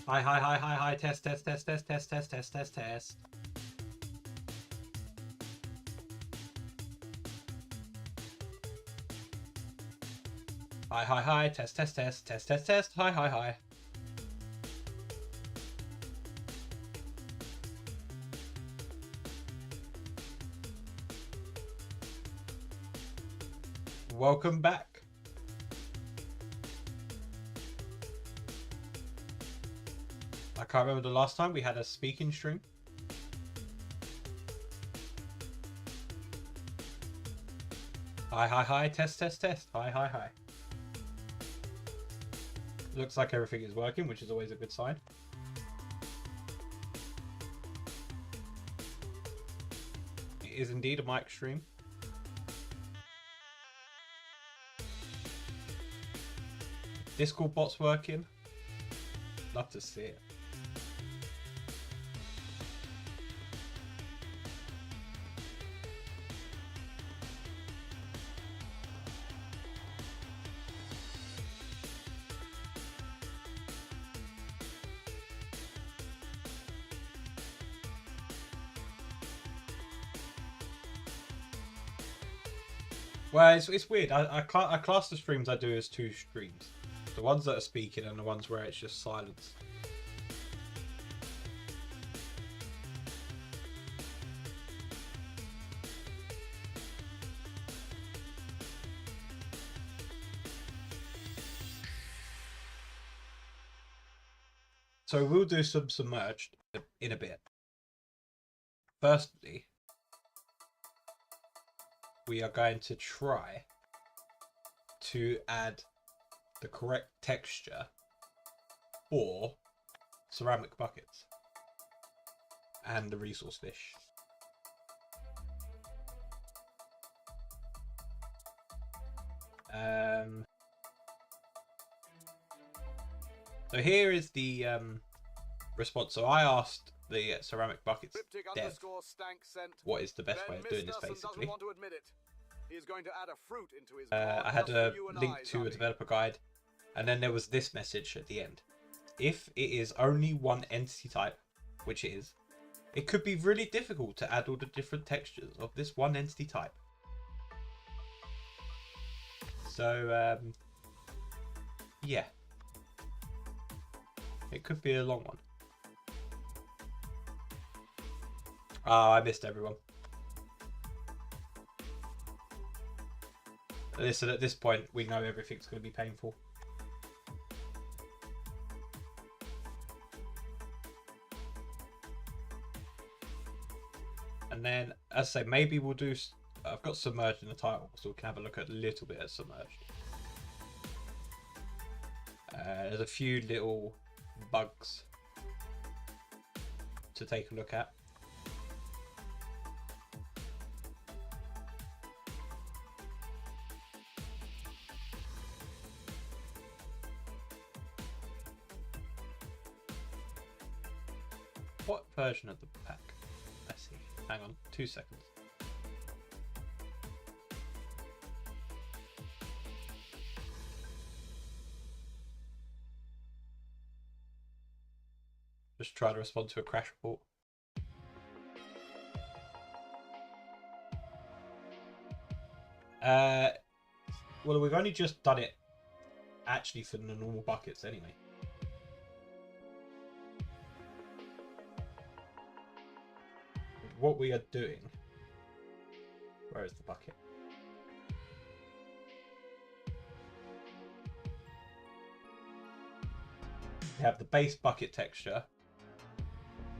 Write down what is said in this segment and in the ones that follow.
Hi, hi, hi, hi, hi, test, test, test, test, test, test, test, test, test. Hi, hi, hi, test, test, test, test, test, test, hi, hi, hi. Welcome back. I can't remember the last time we had a speaking stream. Hi, hi, hi, test, test, test, hi, hi, hi. Looks like everything is working, which is always a good sign. It is indeed a mic stream. Discord bot's working. Love to see it. Well, it's weird. I class the streams I do as two streams. The ones that are speaking and the ones where it's just silence. So we'll do some Submerged in a bit. Firstly, we are going to try to add the correct texture for ceramic buckets and the resource fish. So here is the response. So I asked the ceramic buckets dev what is the best way of doing this, basically. I had a link to a developer guide, and then there was this message at the end. If it is only one entity type, which it is, it could be really difficult to add all the different textures of this one entity type. So, yeah. It could be a long one. Oh, I missed everyone. Listen, at this point, we know everything's going to be painful. And then, as I say, maybe we'll do... I've got Submerged in the title, so we can have a look at a little bit at Submerged. There's a few little bugs to take a look at. What version of the pack? Let's see. Hang on, 2 seconds. Just try to respond to a crash report. Well, we've only just done it actually for the normal buckets anyway. What we are doing... Where is the bucket? We have the base bucket texture,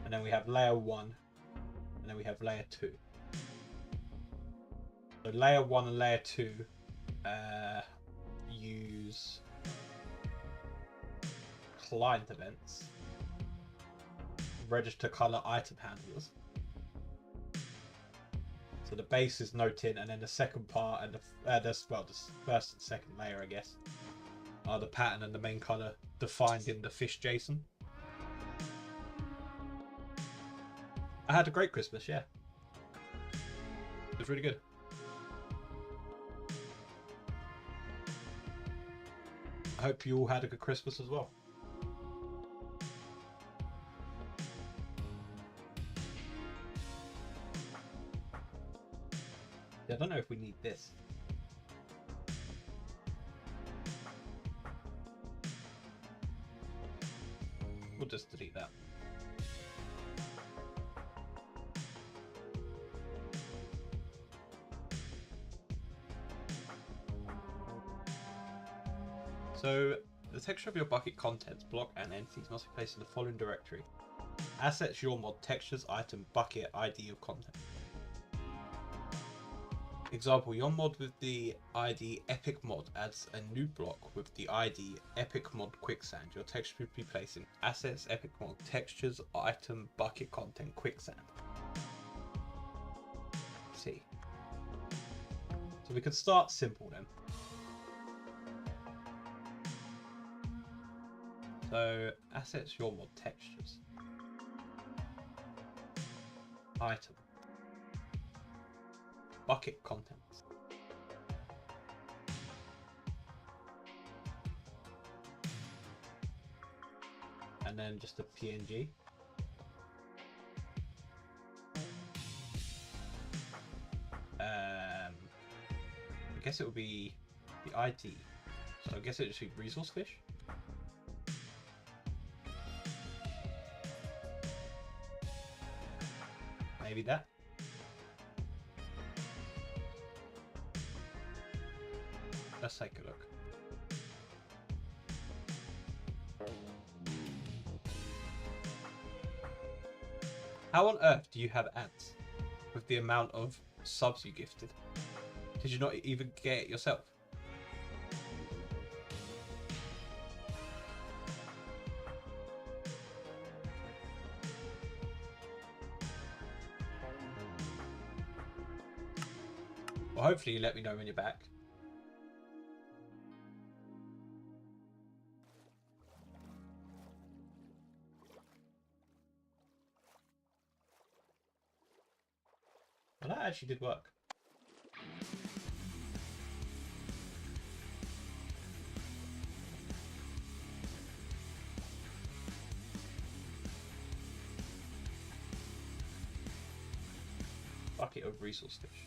and then we have layer 1, and then we have layer 2. So layer 1 and layer 2 use client events, register color item handlers. So the base is no tint, and then the second part and the first and second layer, I guess, are the pattern and the main color defined in the fish JSON. I had a great Christmas, yeah. It was really good. I hope you all had a good Christmas as well. I don't know if we need this. We'll just delete that. So the texture of your bucket contents, block, and entities must be placed in the following directory: assets, your mod, textures, item, bucket, ID of content. Example, your mod with the ID epic mod adds a new block with the ID epic mod quicksand. Your texture should be placed in assets, epic mod, textures, item, bucket, content, quicksand. See. So we could start simple then. So assets, your mod, textures, item, bucket, contents, and then just a PNG. I guess it would be the ID. So I guess it would just be resource fish. Maybe that. Let's take a look. How on earth do you have ads with the amount of subs you gifted? Did you not even get it yourself? Well, hopefully you let me know when you're back. Well, that actually did work. Bucket of resource fish.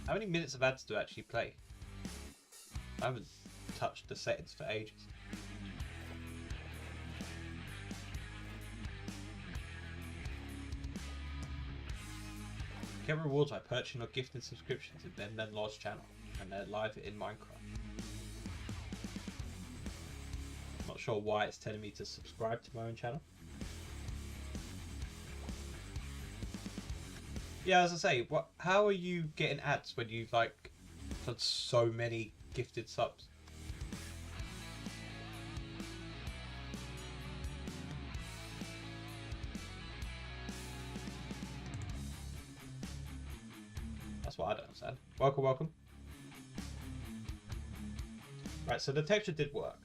How many minutes of ads do I actually play? I haven't touched the settings for ages. Get rewards by purchasing or gifting subscriptions in then large channel, and they're live in Minecraft. Not sure why it's telling me to subscribe to my own channel. Yeah, as I say, what? How are you getting ads when you've like done so many gifted subs? That's what I don't understand. Welcome, welcome. Right, so the texture did work.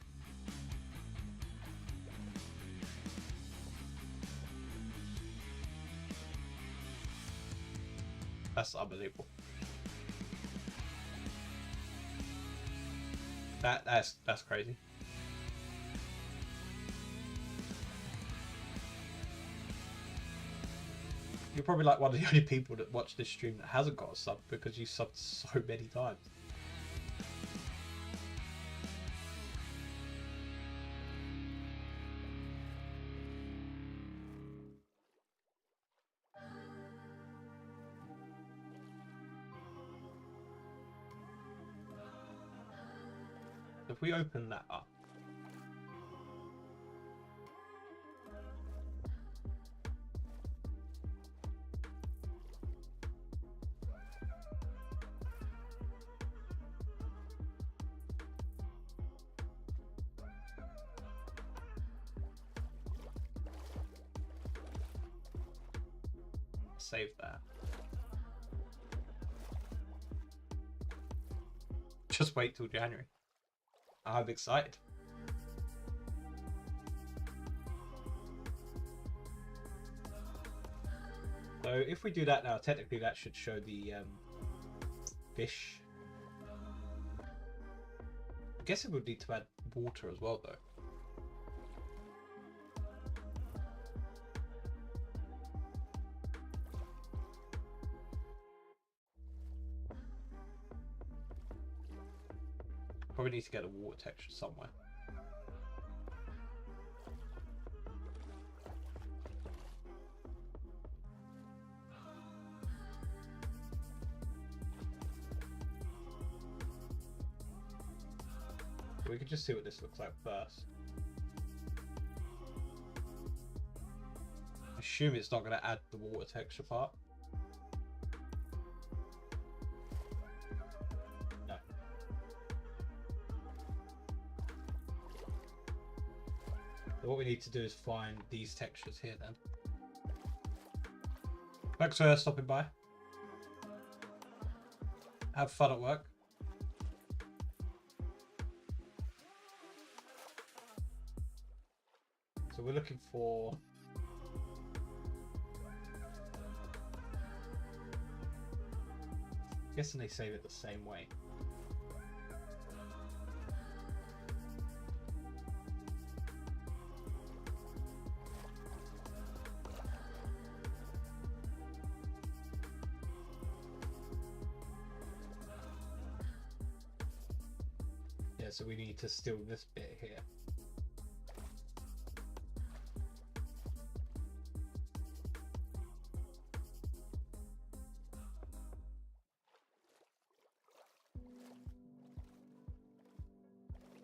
That's unbelievable. That's crazy. You're probably like one of the only people that watch this stream that hasn't got a sub because you subbed so many times. If we open that up, save that. Just wait till January. I'm excited. So if we do that now, technically that should show the fish. I guess it would need to add water as well, though. Probably need to get a water texture somewhere. We could just see what this looks like first. I assume it's not going to add the water texture part. No. So what we need to do is find these textures here then. Thanks for stopping by. Have fun at work. So we're looking for guessing they save it the same way. Yeah, so we need to steal this bit here.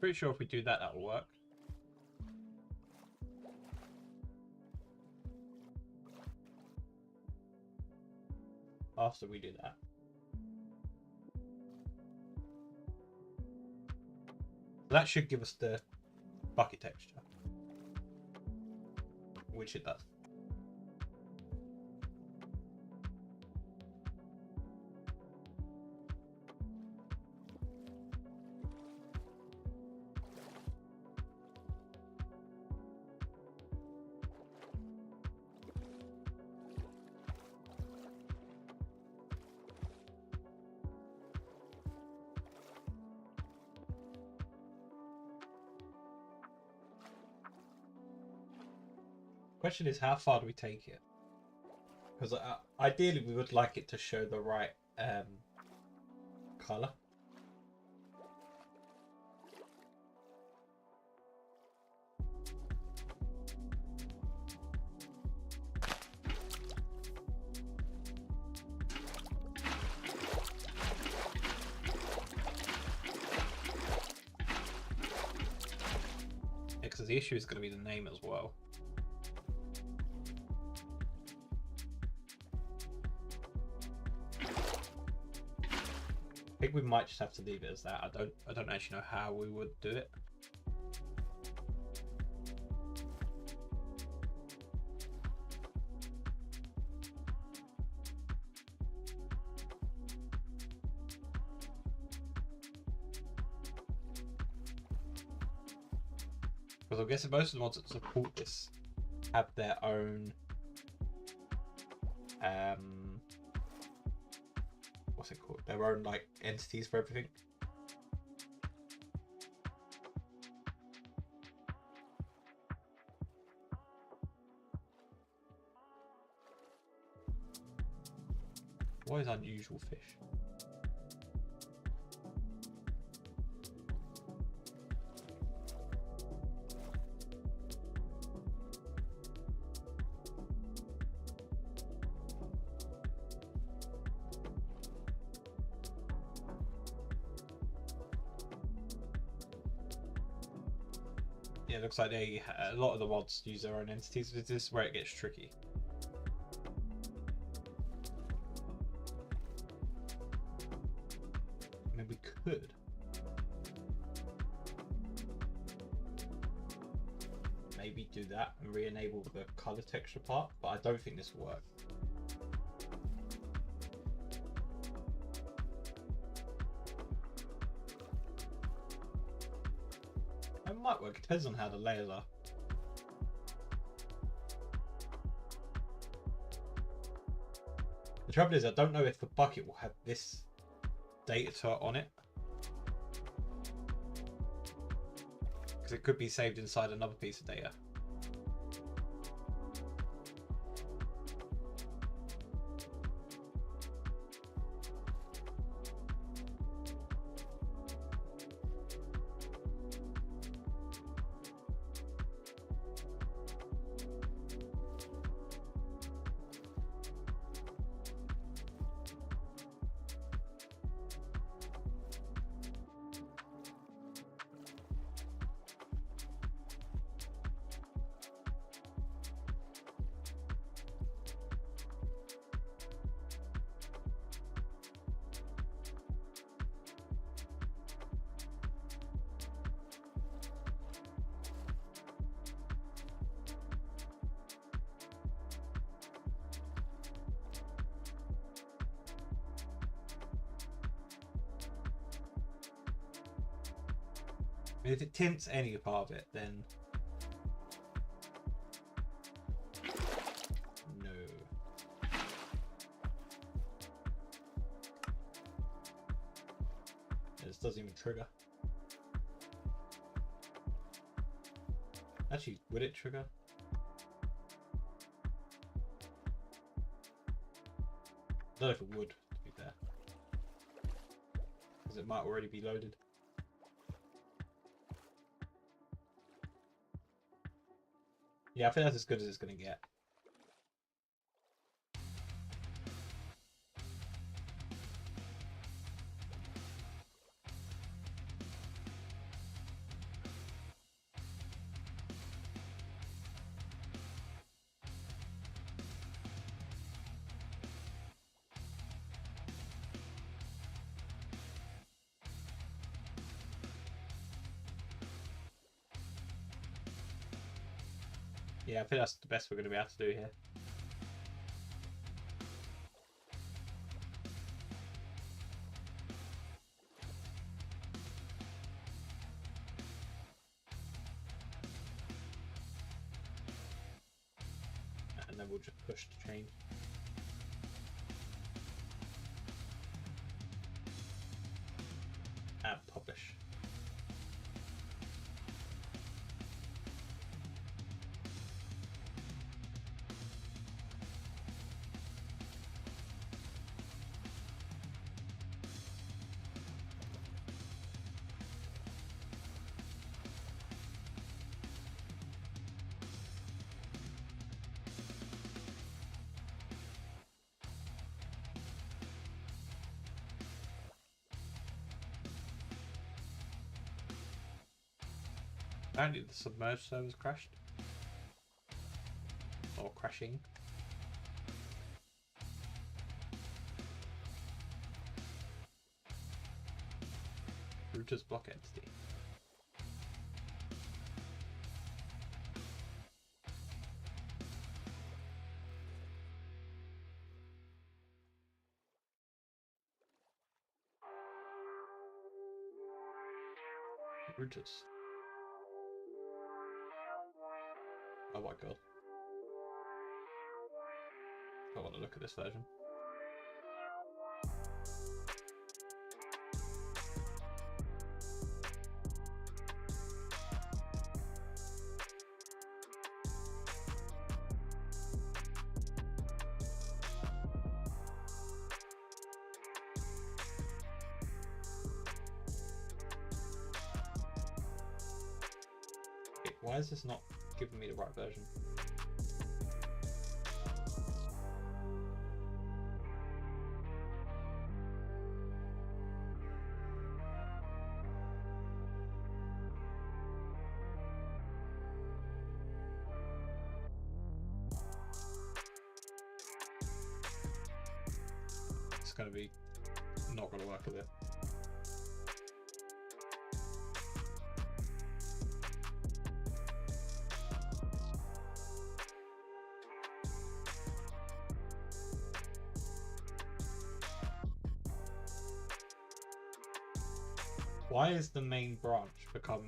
Pretty sure if we do that, that'll work. After we do that. That should give us the bucket texture. Which it does. Question is, how far do we take it? Because ideally we would like it to show the right color. Because the issue is going to be the name as well. I think we might just have to leave it as that. I don't actually know how we would do it. Because I'm guessing most of the mods that support this have their own what's it called? Their own like entities for everything. What is unusual fish? Yeah, it looks like a lot of the mods use their own entities. This is where it gets tricky. I mean, we could. Maybe do that and re-enable the color texture part, but I don't think this will work. It might work, it depends on how the layers are. The trouble is, I don't know if the bucket will have this data on it, because it could be saved inside another piece of data. If it tints any part of it, then no. This doesn't even trigger. Actually, would it trigger? I don't know if it would, to be fair, because it might already be loaded. Yeah, I think that's as good as it's going to get. Yeah, I think that's the best we're going to be able to do here. And then we'll just push the chain. And publish. Apparently the Submerged servers crashed. Or crashing. Routers block entity. Routers. Oh my god. I want to look at this version. Okay, why is this not giving me the right version? It's going to be not going to work with it. Why is the main branch become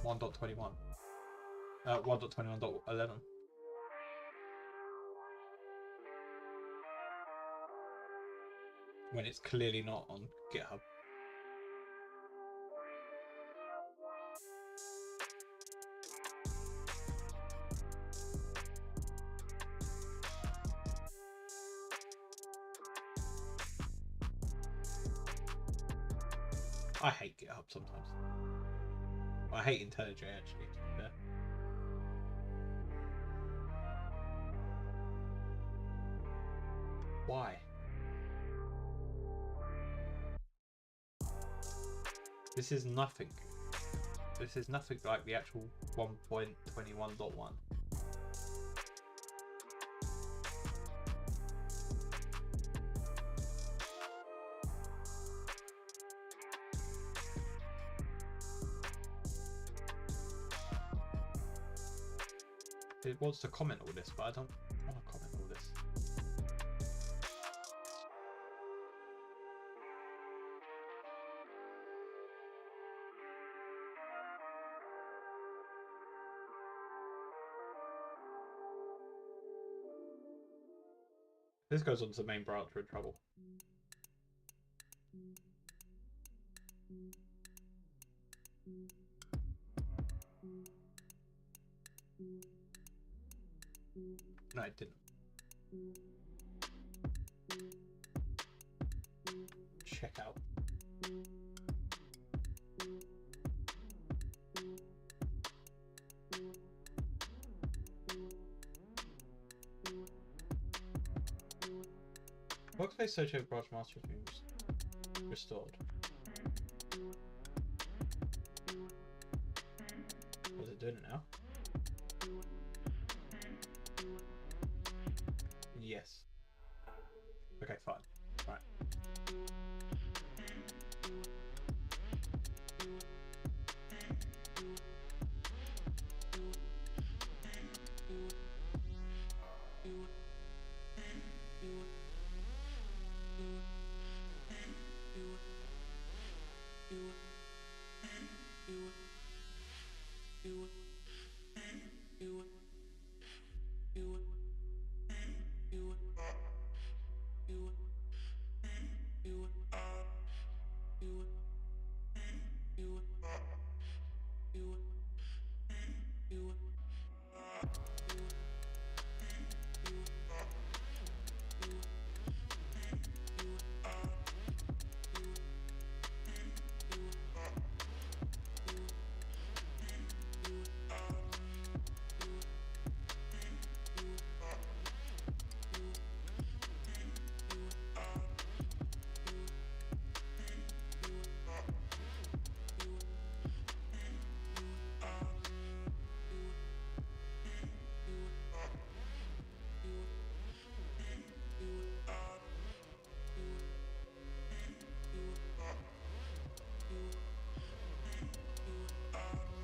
1.21? 1.21.11? when it's clearly not on GitHub. I hate GitHub sometimes. I hate IntelliJ actually, to be fair. Why? This is nothing. This is nothing like the actual 1.21.1. It wants to comment all this, but I don't want to comment all this. This goes on to the main branch, we're in trouble. No, it didn't. Check out. Workspace search over branch master views restored. Was it doing it now? Yes. Okay, fine. Right.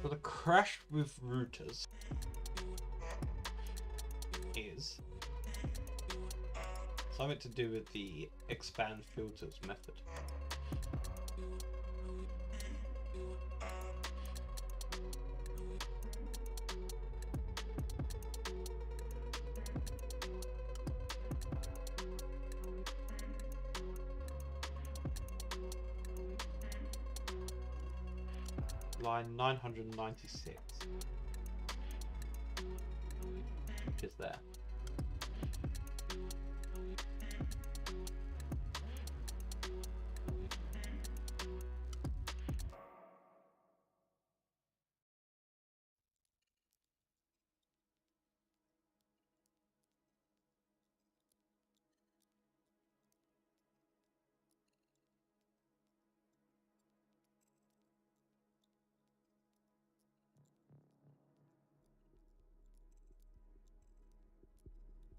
So the crash with routers is something to do with the expand filters method. Line 996, which is there.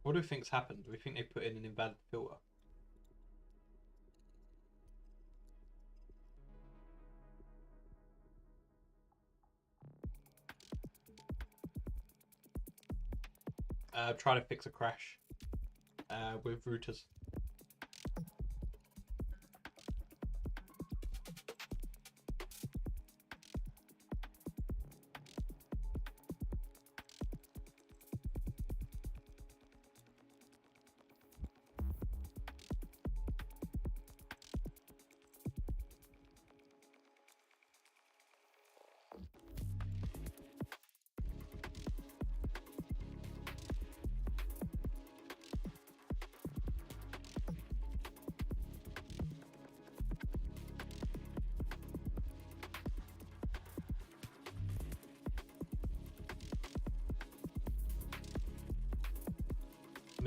What do we think's happened? Do we think they put in an invalid filter? Try to fix a crash with routers.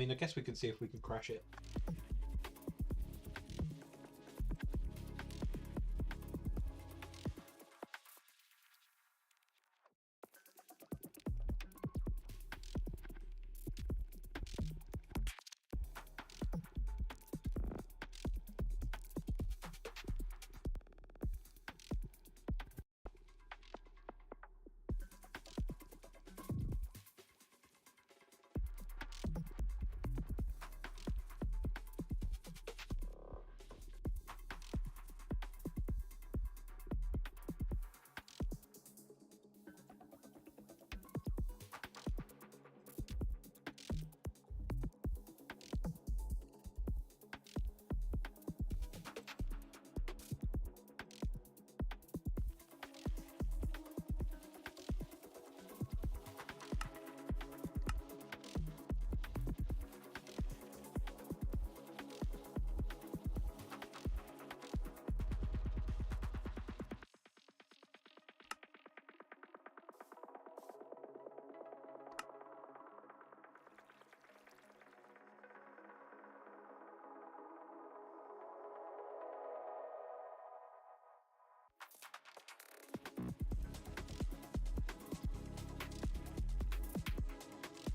mean, I guess we can see if we can crash it.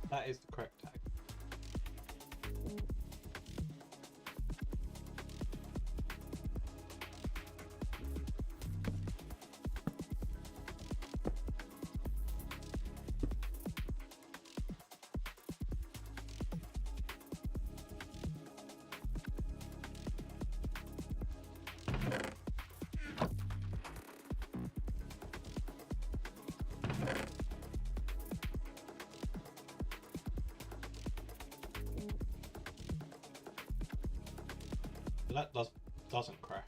That is the correct tag. That doesn't crash.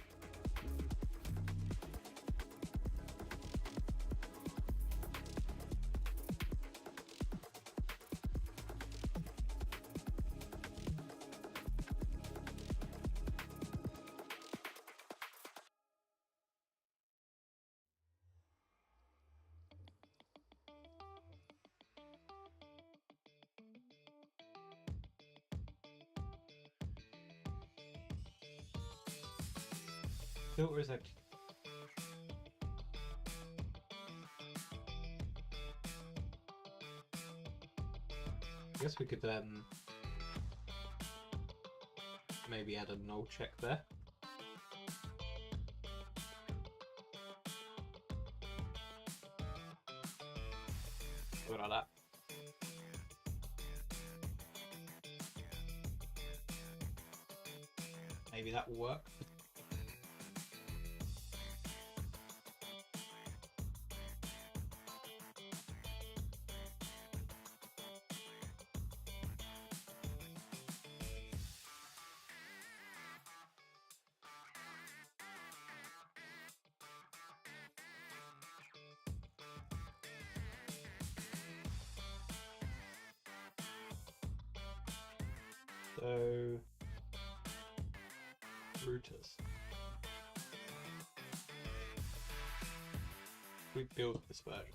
Filter is actually... I guess we could maybe add a null check there. What about that? Maybe that will work. So, routers. We build this version.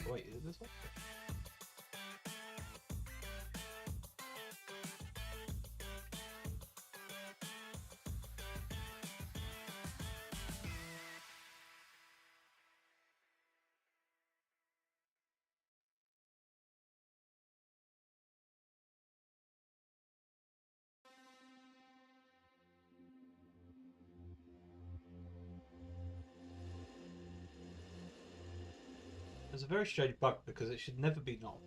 Wait, is it this one? It's a very strange bug because it should never be null.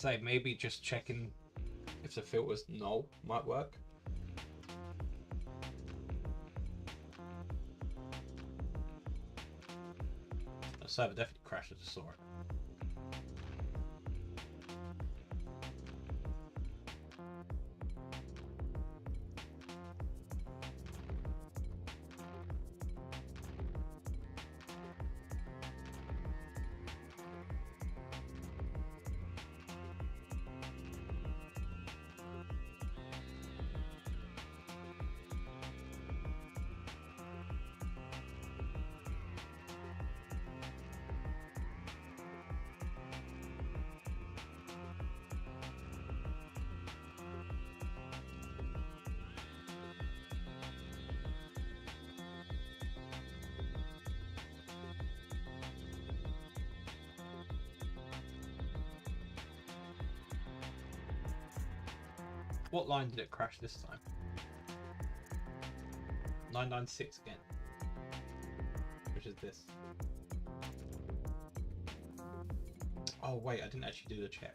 say maybe just checking if the filter's null might work. The server definitely crashed, I just saw it. What line did it crash this time? 996 again. Which is this. Oh wait, I didn't actually do the check.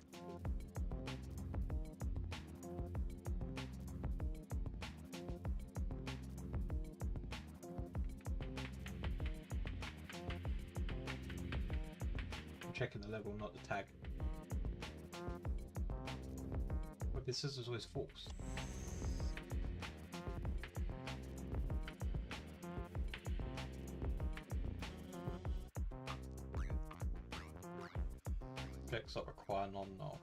I'm checking the level, not the tag. This is always false. Checks that require non-null.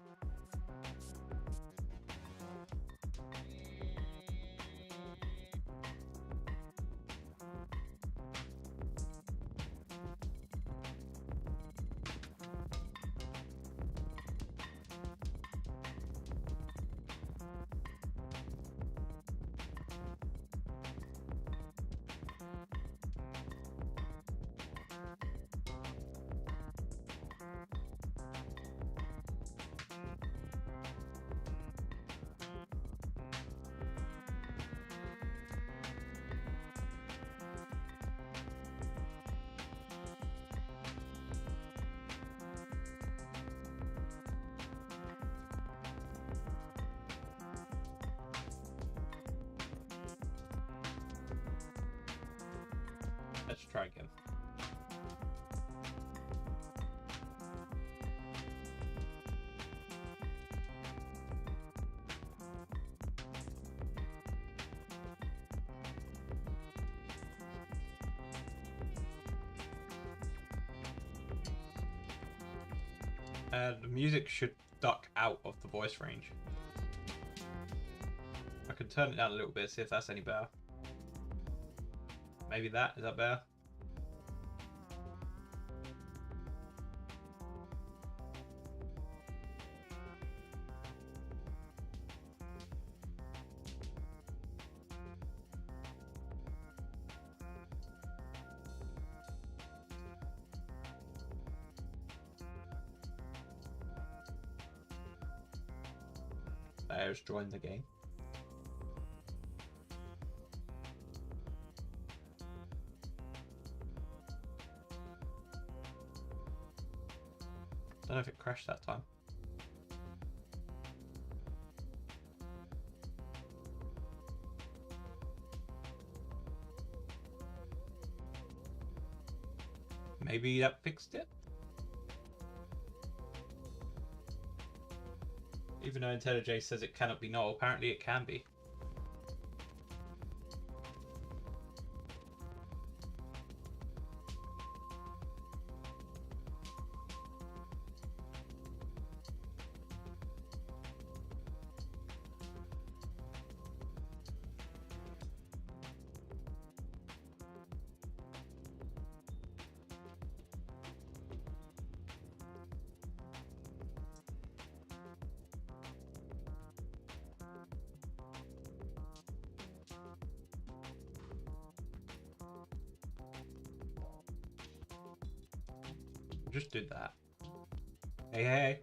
Let's try again. The music should duck out of the voice range. I can turn it down a little bit, see if that's any better. Maybe that, is that better? Players join the game. Don't know if it crashed that time. Maybe that fixed it? Even though IntelliJ says it cannot be null, apparently it can be. Just did that. Hey, hey.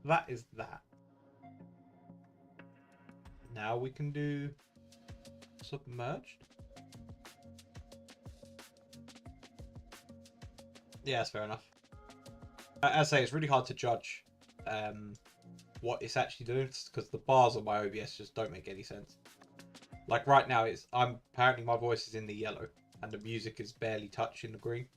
that is that. Now we can do Submerged. Yeah, that's fair enough. As I say, it's really hard to judge what it's actually doing because the bars on my OBS just don't make any sense. Like right now, I'm apparently my voice is in the yellow and the music is barely touching the green.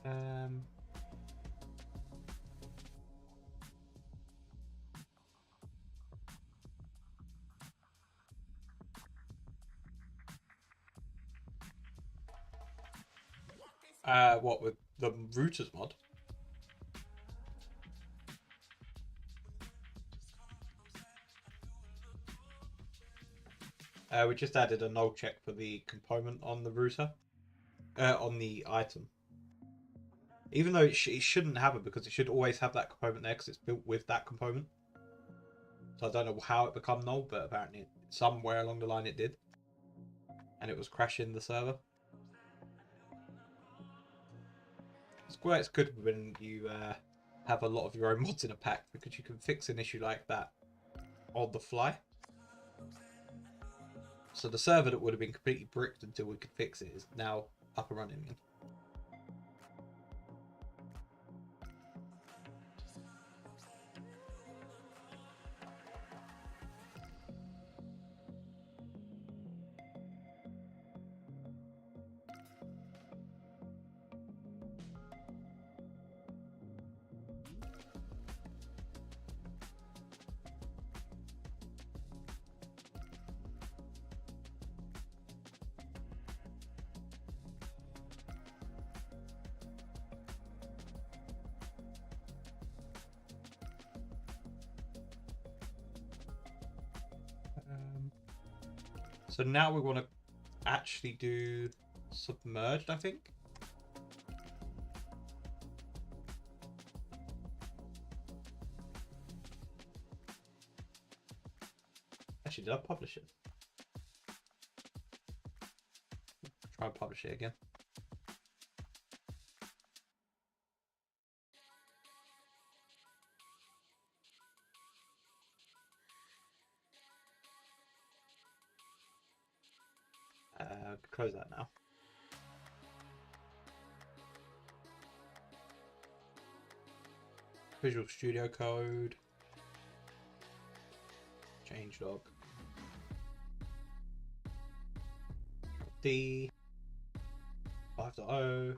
Um, what with the routers mod? We just added a null check for the component on the router, on the item. Even though it shouldn't have it because it should always have that component there because it's built with that component. So I don't know how it became null, but apparently somewhere along the line it did. And it was crashing the server. It's good when you have a lot of your own mods in a pack because you can fix an issue like that on the fly. So the server that would have been completely bricked until we could fix it is now up and running again. So now we want to actually do Submerged, I think. Actually, did I publish it? Try and publish it again. Close that now. Visual Studio Code. Changelog. D 5.0.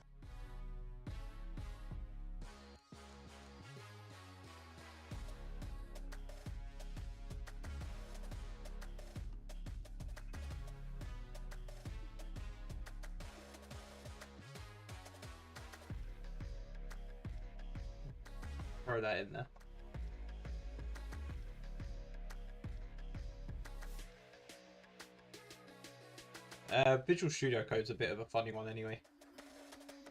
Throw that in there. Visual Studio Code's a bit of a funny one anyway.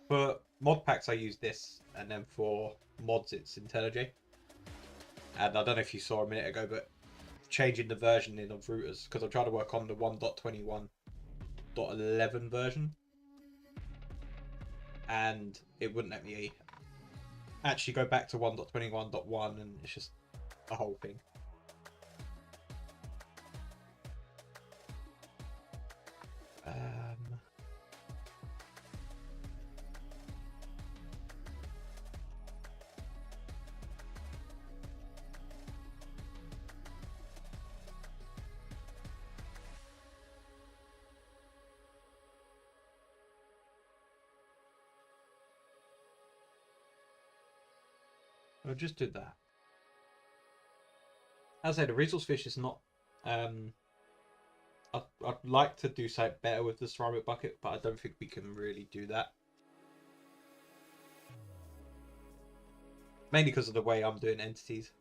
For mod packs I use this, and then for mods it's IntelliJ. And I don't know if you saw a minute ago, but changing the versioning of routers, because I'm trying to work on the 1.21.11 version. And it wouldn't let me actually go back to 1.21.1, and it's just a whole thing. I just did that. As I said, the resource fish is not I'd like to do something better with the ceramic bucket, but I don't think we can really do that. Mainly because of the way I'm doing entities.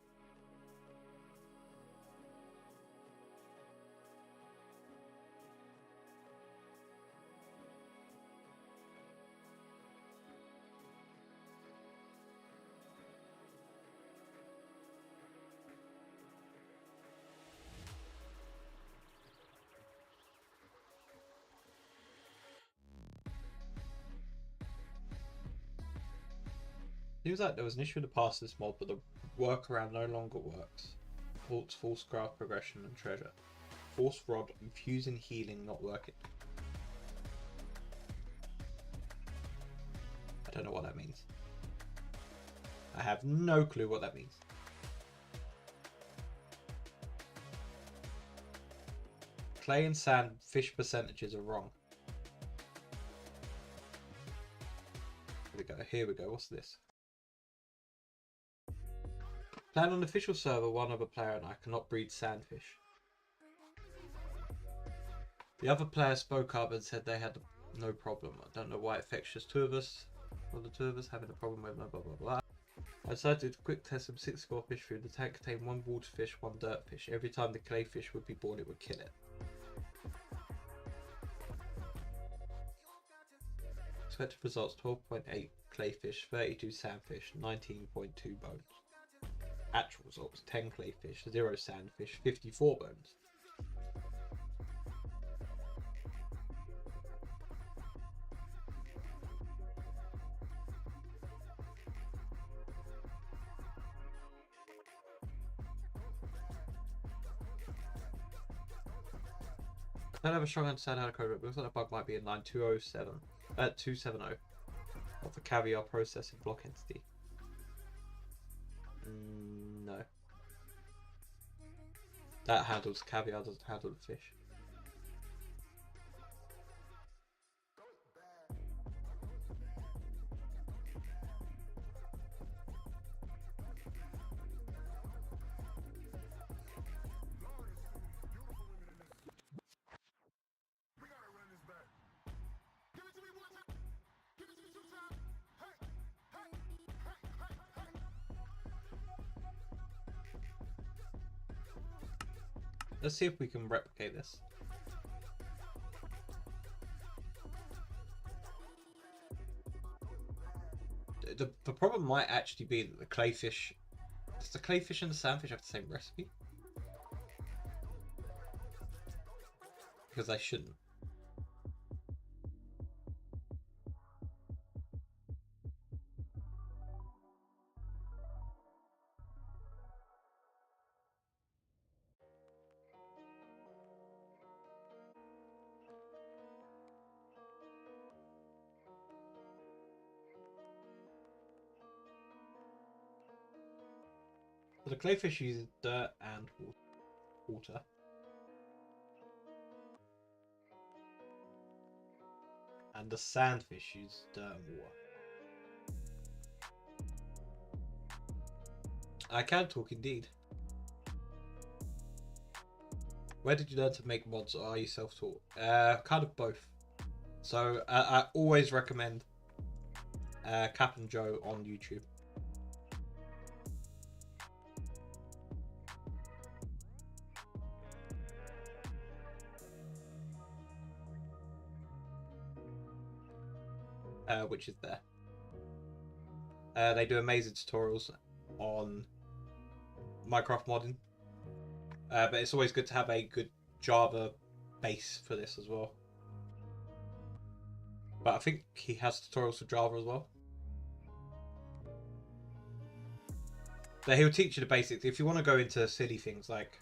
Seems like there was an issue in the past of this mod, but the workaround no longer works. Halts false graph progression and treasure. Force rod infusing healing not working. I don't know what that means. I have no clue what that means. Clay and sand fish percentages are wrong. Here we go. What's this? Plan on the official server, one other player and I cannot breed sandfish. The other player spoke up and said they had no problem. I don't know why it affects just two of us. Or the two of us having a problem with blah blah blah blah. I decided to quick test some 6 score fish food. The tank contained 1 water fish, 1 dirt fish. Every time the clay fish would be born, it would kill it. Expected results: 12.8 clayfish, 32 sandfish, 19.2 bones. Actual results: 10 clayfish, 0 sandfish, 54 bones. I don't have a strong understanding how to code it, but looks like the bug might be in line 270 of the caviar processing block entity. No. That handles caviar, doesn't handle the fish. Let's see if we can replicate this. The problem might actually be that the clayfish... Does the clayfish and the sandfish have the same recipe? Because they shouldn't. So the clayfish uses dirt and water. And the sandfish uses dirt and water. I can talk indeed. Where did you learn to make mods, or are you self-taught? Kind of both. So I always recommend Cap and Joe on YouTube. Which is there. They do amazing tutorials on Minecraft modding. But it's always good to have a good Java base for this as well. But I think he has tutorials for Java as well. But he'll teach you the basics. If you want to go into silly things like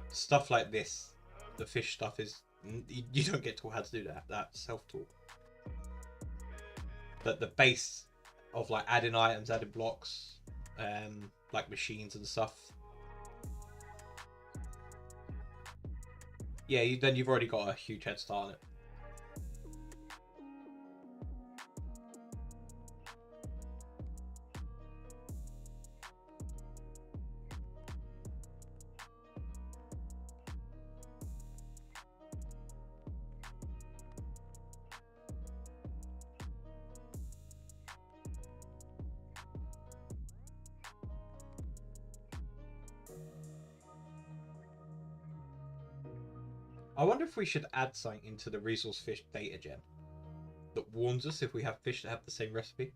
stuff like this, the fish stuff is... You don't get taught how to do that. That's self-taught. But the base of like adding items, adding blocks, like machines and stuff. Yeah, then you've already got a huge head start on it. I wonder if we should add something into the resource fish data gen that warns us if we have fish that have the same recipe.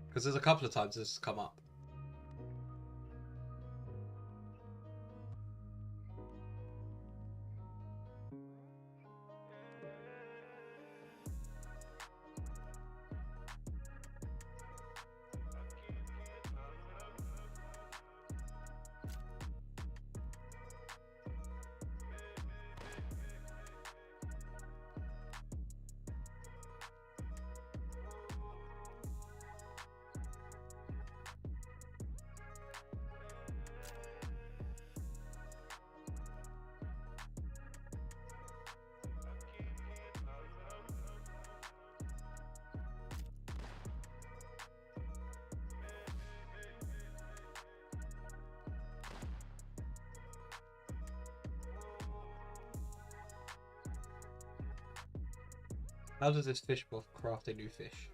Because there's a couple of times this has come up. How does this fish buff craft a new fish?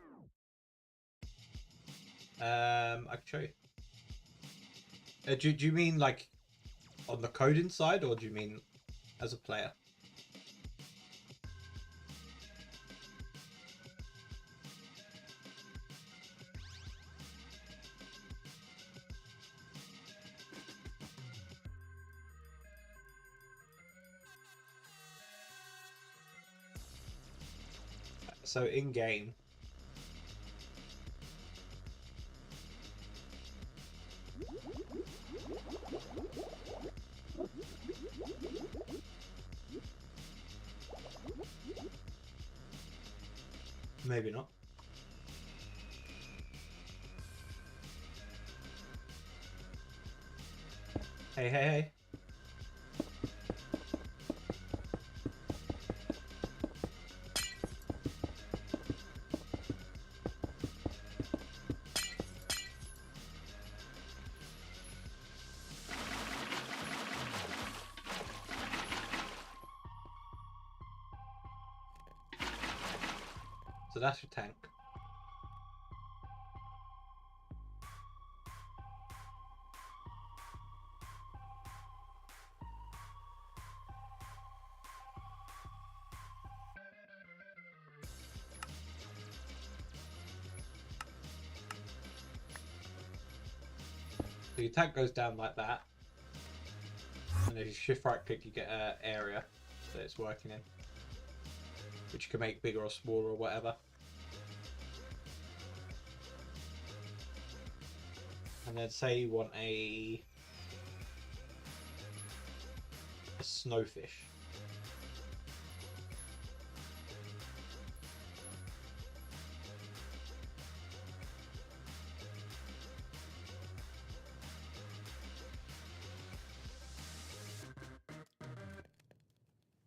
I can show you. Do you mean like on the coding side, or do you mean as a player? So in game, maybe not. Hey, hey, hey. So that's your tank. So your tank goes down like that. And if you shift right click, you get an area that it's working in, which you can make bigger or smaller or whatever. And then say you want a snowfish.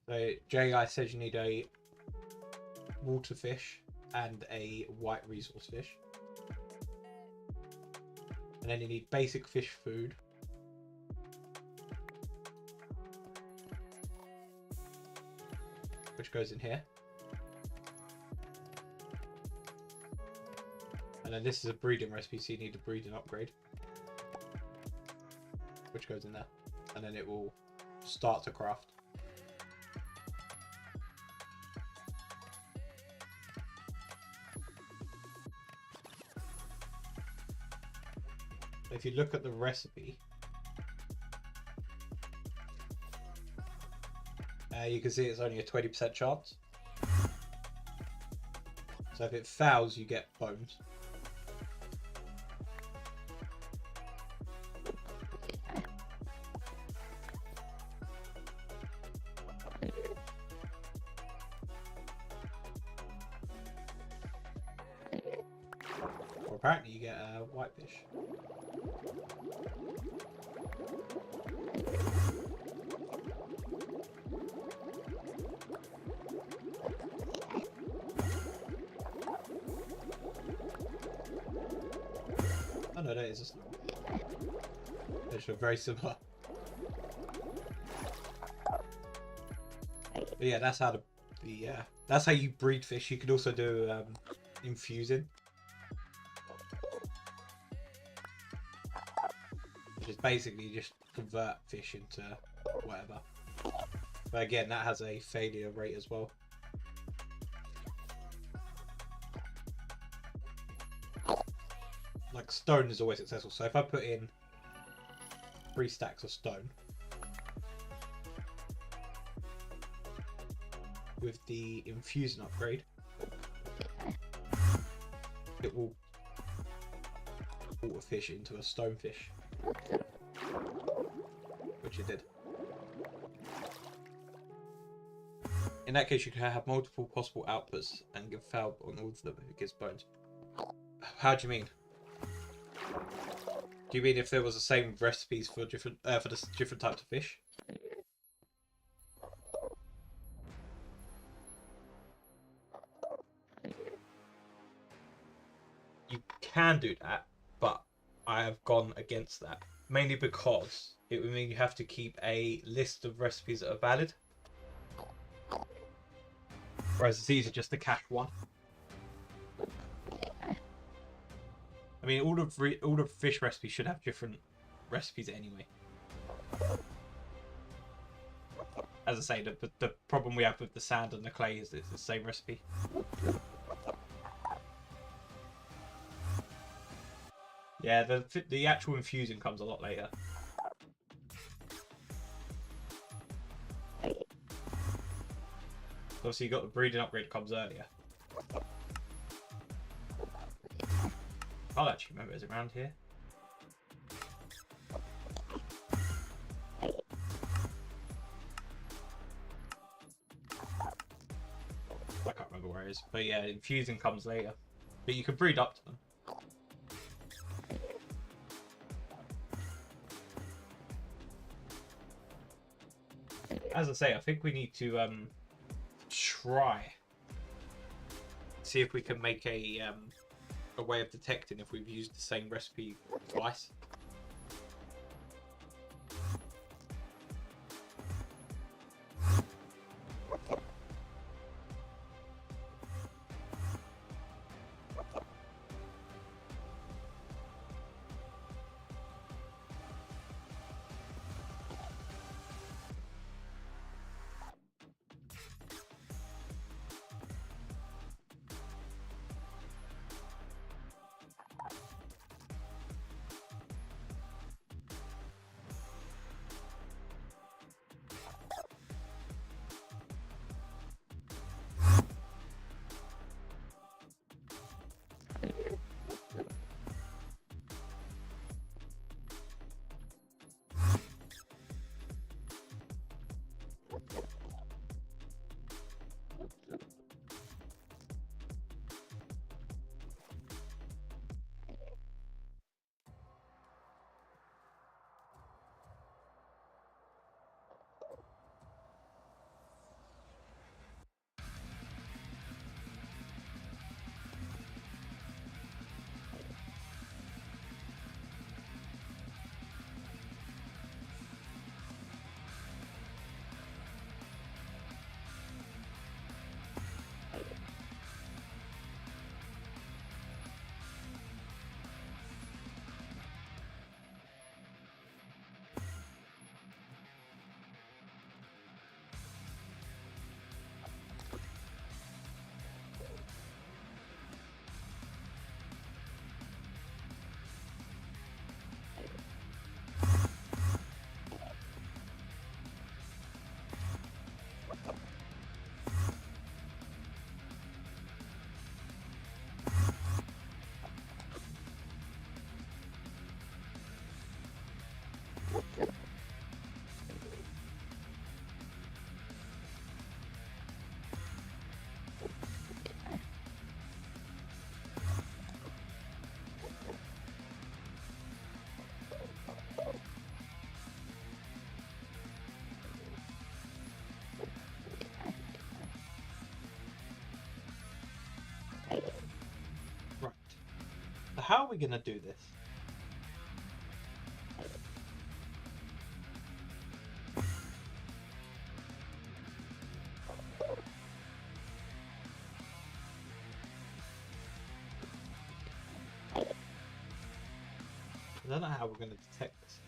So JI says you need a water fish and a white resource fish. And then you need basic fish food. Which goes in here. And then this is a breeding recipe, so you need a breeding upgrade. Which goes in there. And then it will start to craft. If you look at the recipe, you can see it's only a 20% chance. So if it fails, you get bones. Or apparently you get a white fish. Oh no, that is just... They're very similar. But yeah, that's how that's how you breed fish. You can also do infusing, which is basically just convert fish into whatever. But again, that has a failure rate as well. Like stone is always successful. So if I put in 3 stacks of stone with the infusing upgrade, it will water fish into a stonefish, which it did. In that case, you can have multiple possible outputs and give foul on all of them if it gives bones. How do you mean? Do you mean if there was the same recipes for different the different types of fish? You can do that, but I have gone against that. Mainly because it would mean you have to keep a list of recipes that are valid. Whereas it's easy just to cache one. I mean, all of fish recipes should have different recipes anyway. As I say, the problem we have with the sand and the clay is it's the same recipe. Yeah, the actual infusing comes a lot later. Obviously, you got the breeding upgrade comes earlier. I'll actually remember it's around here. I can't remember where it is, but yeah, infusing comes later. But you can breed up to them. As I say, I think we need to try see if we can make a way of detecting if we've used the same recipe twice. Right. So how are we going to do this? I don't know how we're going to detect this.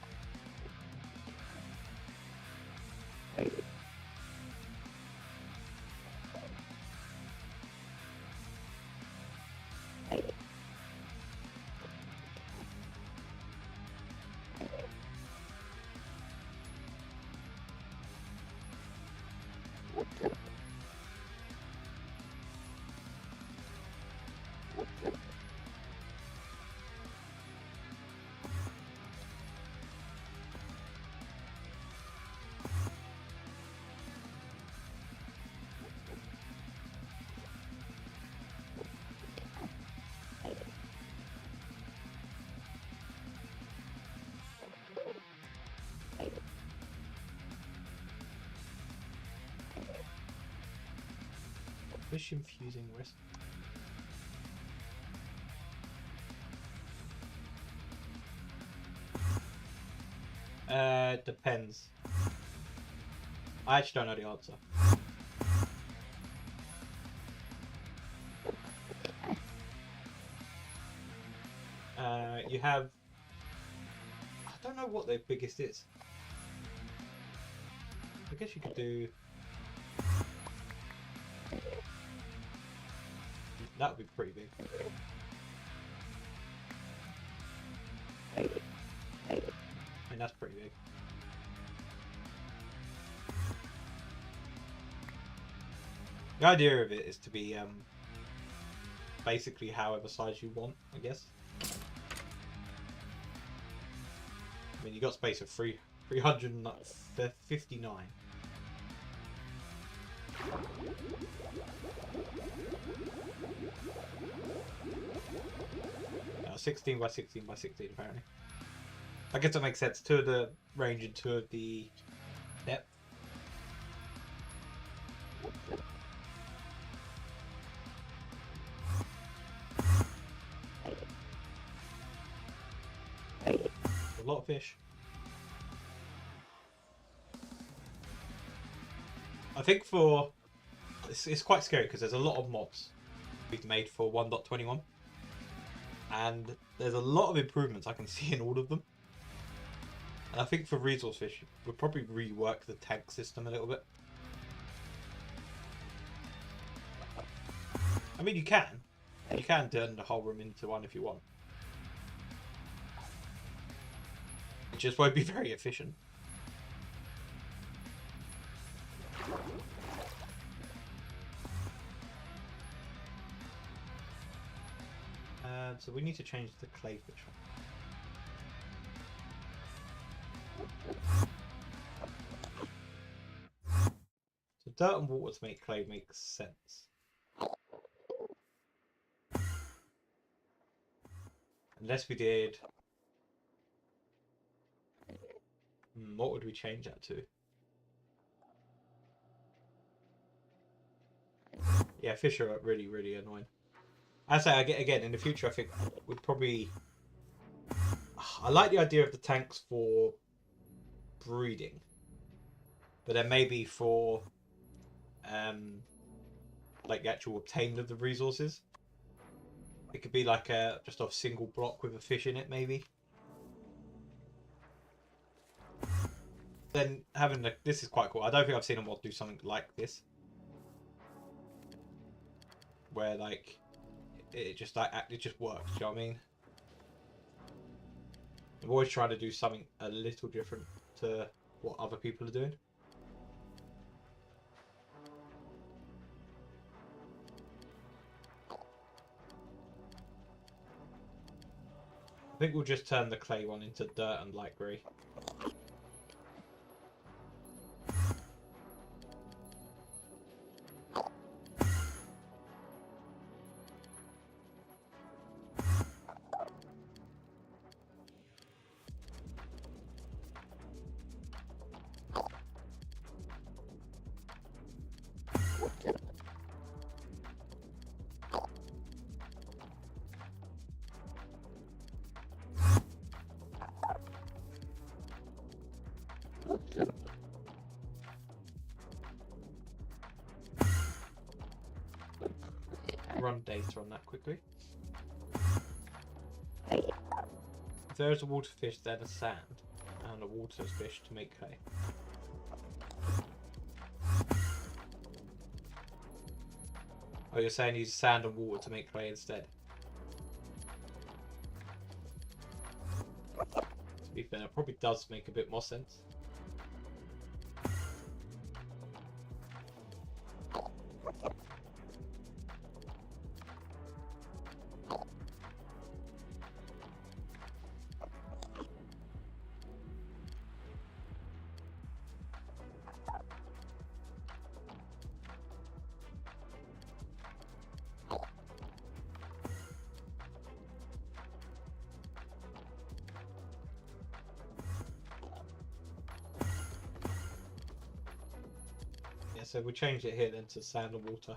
fish infusing risk. Depends. I actually don't know the answer. You have... I don't know what the biggest is. I guess you could do... That would be pretty big. I mean, that's pretty big. The idea of it is to be basically however size you want, I guess. I mean, you got space of 359. 16 by 16 by 16 apparently. I guess that makes sense. 2 of the range and 2 of the depth. A lot of fish. I think for... It's quite scary because there's a lot of mods we've made for 1.21. And there's a lot of improvements I can see in all of them. And I think for resource fish, we'll probably rework the tank system a little bit. I mean, you can. You can turn the whole room into one if you want. It just won't be very efficient. So we need to change the clay fish one. So dirt and water to make clay makes sense. Unless we did... what would we change that to? Yeah, fish are really, really annoying. I say, again, in the future, I think we'd probably... I like the idea of the tanks for breeding. But then maybe for... like the actual obtainment of the resources. It could be like just a single block with a fish in it, maybe. Then having the... This is quite cool. I don't think I've seen a mod do something like this. Where, like... It just works, do you know what I mean? I'm always trying to do something a little different to what other people are doing. I think we'll just turn the clay one into dirt and light grey. Run data on that quickly. If there is a water fish, then a sand, and a water fish to make clay. Oh, you're saying use sand and water to make clay instead? To be fair, it probably does make a bit more sense. So we changed it here then to sand and water.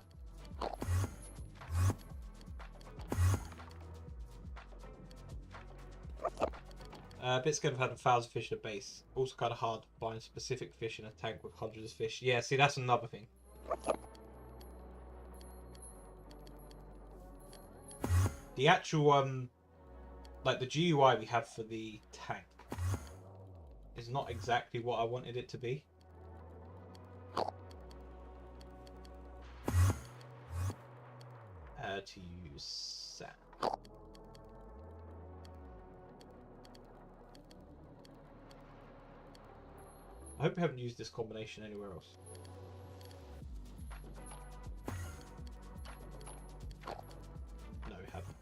A bit scared of having 1,000 fish in a base. Also kind of hard to find specific fish in a tank with hundreds of fish. Yeah, see, that's another thing. The actual, like the GUI we have for the tank is not exactly what I wanted it to be. To use sand. I hope we haven't used this combination anywhere else. No, we haven't.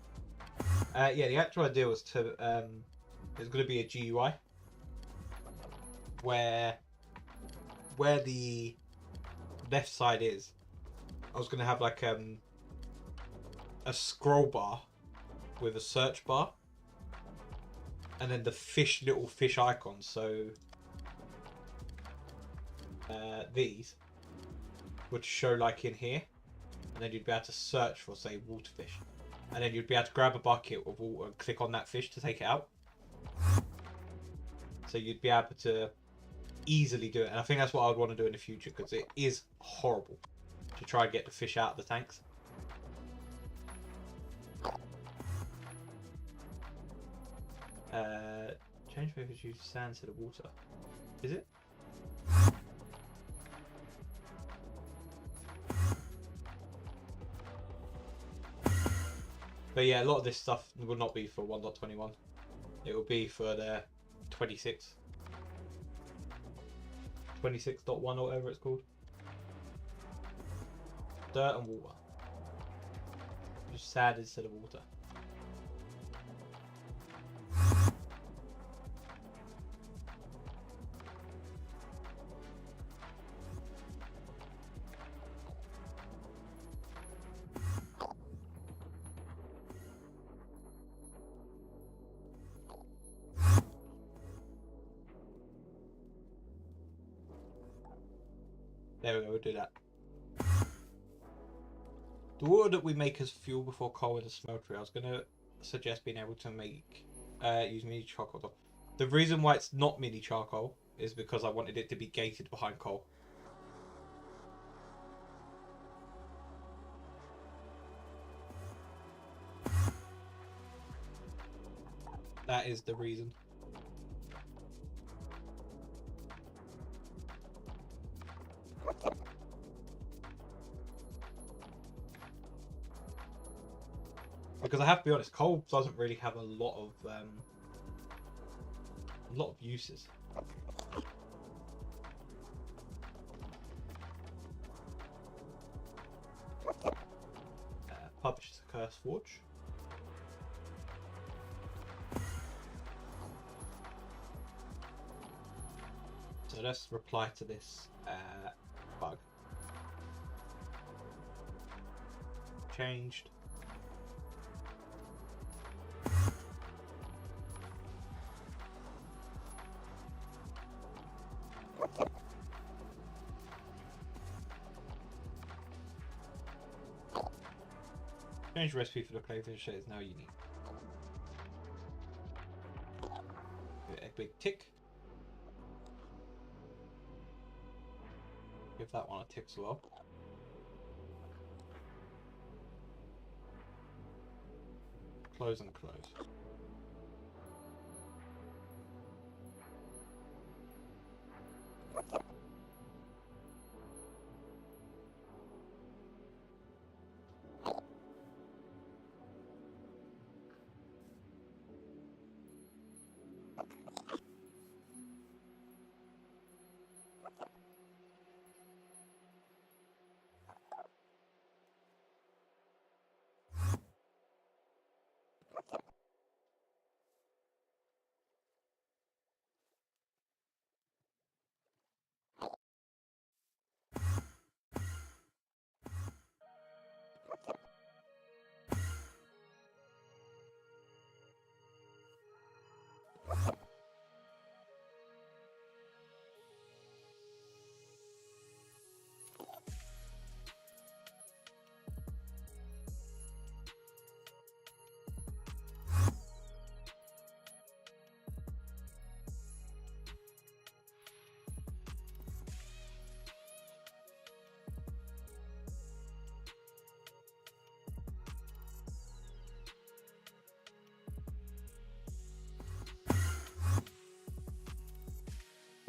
Yeah, the actual idea was to there's going to be a GUI where the left side is. I was going to have like a scroll bar with a search bar, and then the little fish icons. So these would show like in here, and then you'd be able to search for, say, water fish, and then you'd be able to grab a bucket of water and click on that fish to take it out. So you'd be able to easily do it, and I think that's what I'd want to do in the future, because it is horrible to try and get the fish out of the tanks. Change focus, use sand instead of water. Is it? But yeah, a lot of this stuff will not be for 1.21. It will be for the 26. 26.1 or whatever it's called. Dirt and water. Just sand instead of water. There we go, we'll do that. The water that we make as fuel before coal in the smeltery, I was going to suggest being able to make use mini charcoal. The reason why it's not mini charcoal is because I wanted it to be gated behind coal. That is the reason. Because I have to be honest, coal doesn't really have a lot of uses. Publish the Curse Forge. So let's reply to this bug. Changed. Change recipe for the crayfish is now unique. Give it a big tick. Give that one a tick as well. Close and close.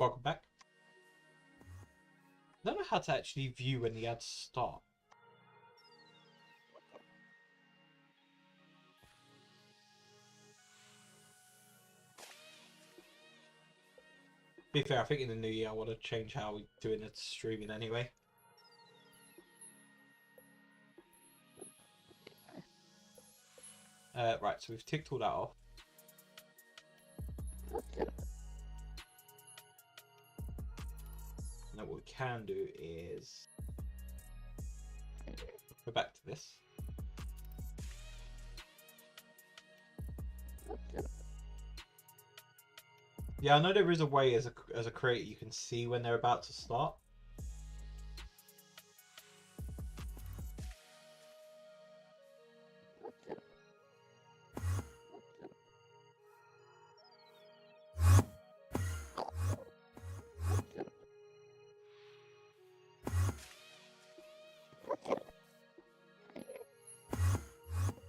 Welcome back. I don't know how to actually view when the ads start. To be fair, I think in the new year I want to change how we're doing it streaming anyway. Right, so we've ticked all that off. Now what we can do is go back to this. Yeah, I know there is a way as a creator you can see when they're about to start.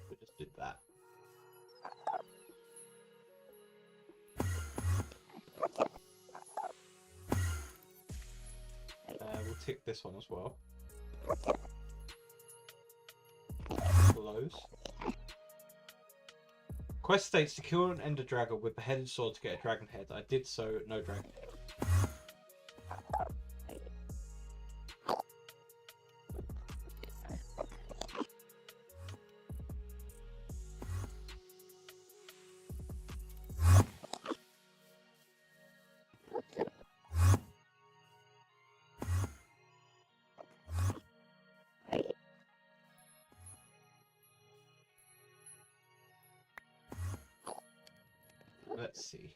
We just did that. We'll tick this one as well. Close. Quest states to kill an ender dragon with the headed sword to get a dragon head. I did so, no dragon head. Let's see.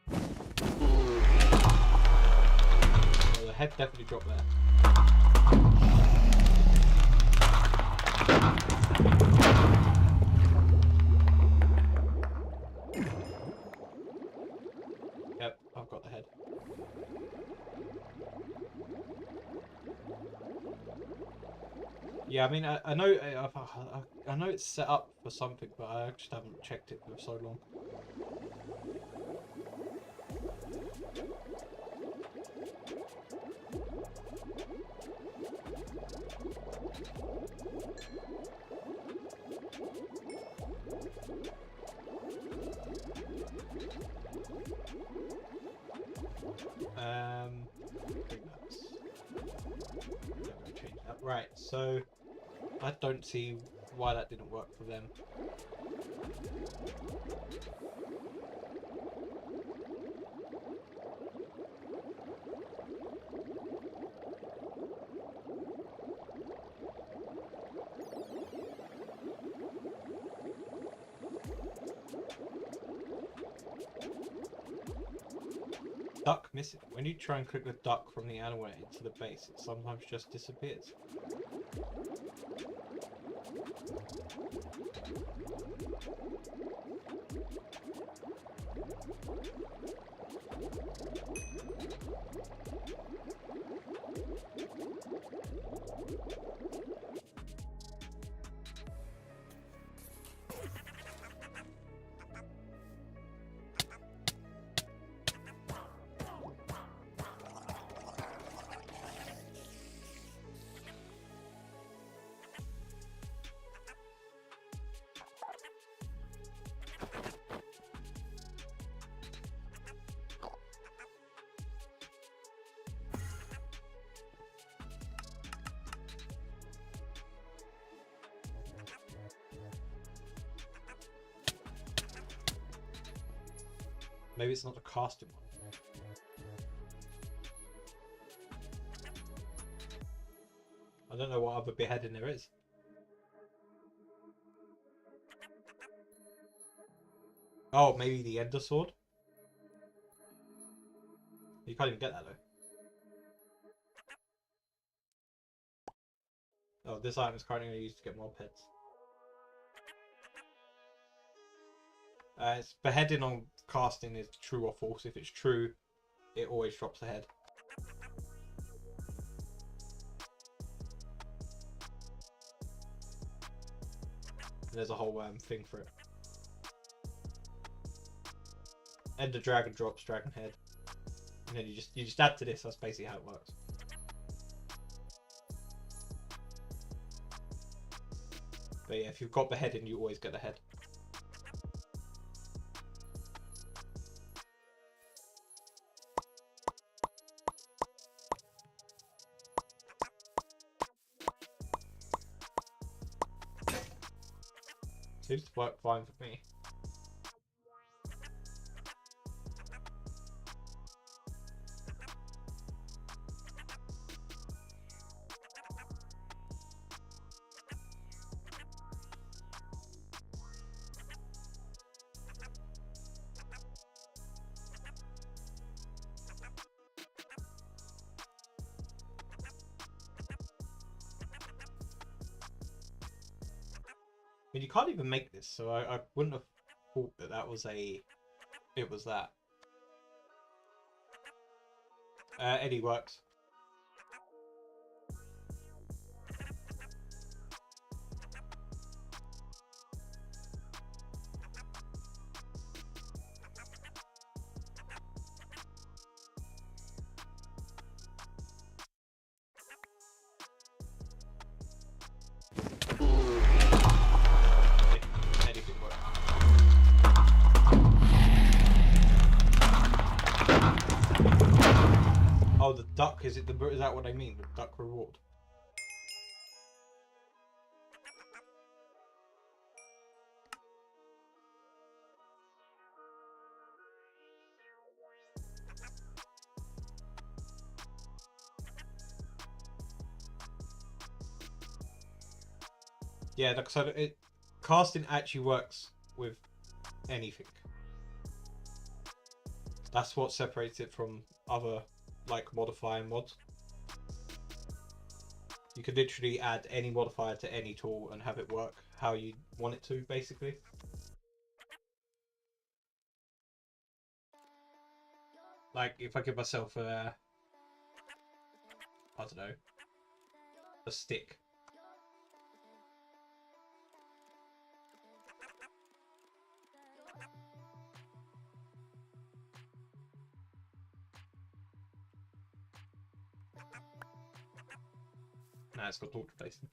Well, the head definitely dropped there. Yep, I've got the head. Yeah, I mean, I know I know it's set up for something, but I just haven't checked it for so long. I think that's... Yeah, I'm gonna change that. Right, so I don't see why that didn't work for them. Duck missing. When you try and click the duck from the animal into the base, it sometimes just disappears. Maybe it's not the casting one. I don't know what other beheading there is. Oh, maybe the Ender Sword? You can't even get that though. Oh, this item is currently used to get more pets. It's beheading on casting is true or false. If it's true, it always drops a head. And there's a whole thing for it. Ender dragon drops dragon head, and then you just add to this. That's basically how it works. But yeah, if you've got the head in, you always get the head. Seems to work fine for me. I mean, you can't even make this, so I wouldn't have thought that that was a... It was that. Eddie works. Anything works. Oh, the duck, is that what I mean? The duck reward? Yeah, like I said, casting actually works with anything. That's what separates it from other, like, modifying mods. You could literally add any modifier to any tool and have it work how you want it to, basically. Like, if I give myself a... I don't know. A stick. Nah, it's got torch replacement.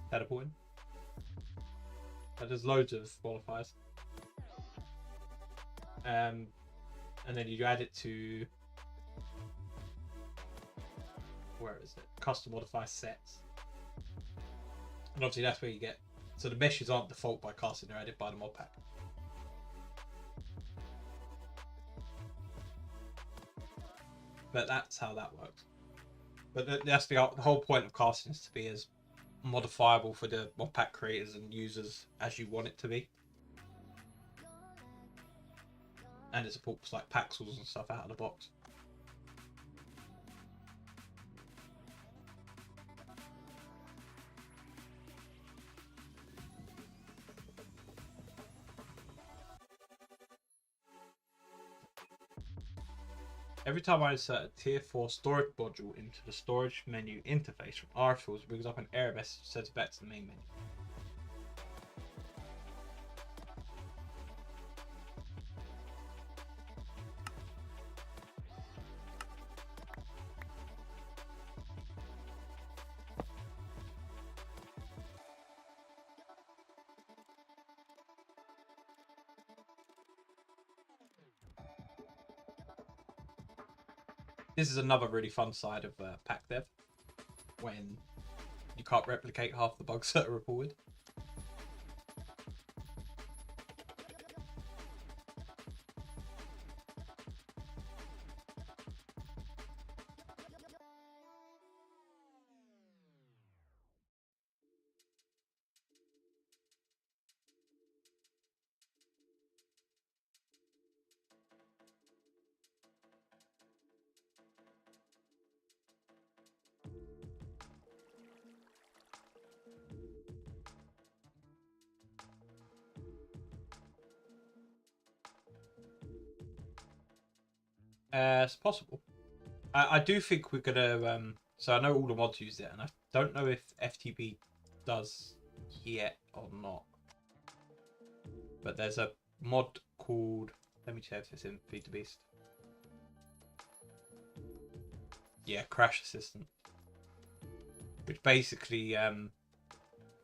Teleporting. But there's loads of modifiers. And then you add it to... Where is it? Custom modifier sets. And obviously that's where you get... So the meshes aren't default by casting, they're added by the mod pack. But that's how that works. But that's the whole point of casting, is to be as modifiable for the mod pack creators and users as you want it to be. And it supports like Paxels and stuff out of the box. Every time I insert a tier 4 storage module into the storage menu interface from RTools, it brings up an error message that sends back to the main menu. This is another really fun side of pack dev, when you can't replicate half the bugs that are reported. It's possible. I do think we're gonna. So I know all the mods use it, and I don't know if FTB does yet or not. But there's a mod called. Let me check if it's in Feed the Beast. Yeah, Crash Assistant, which basically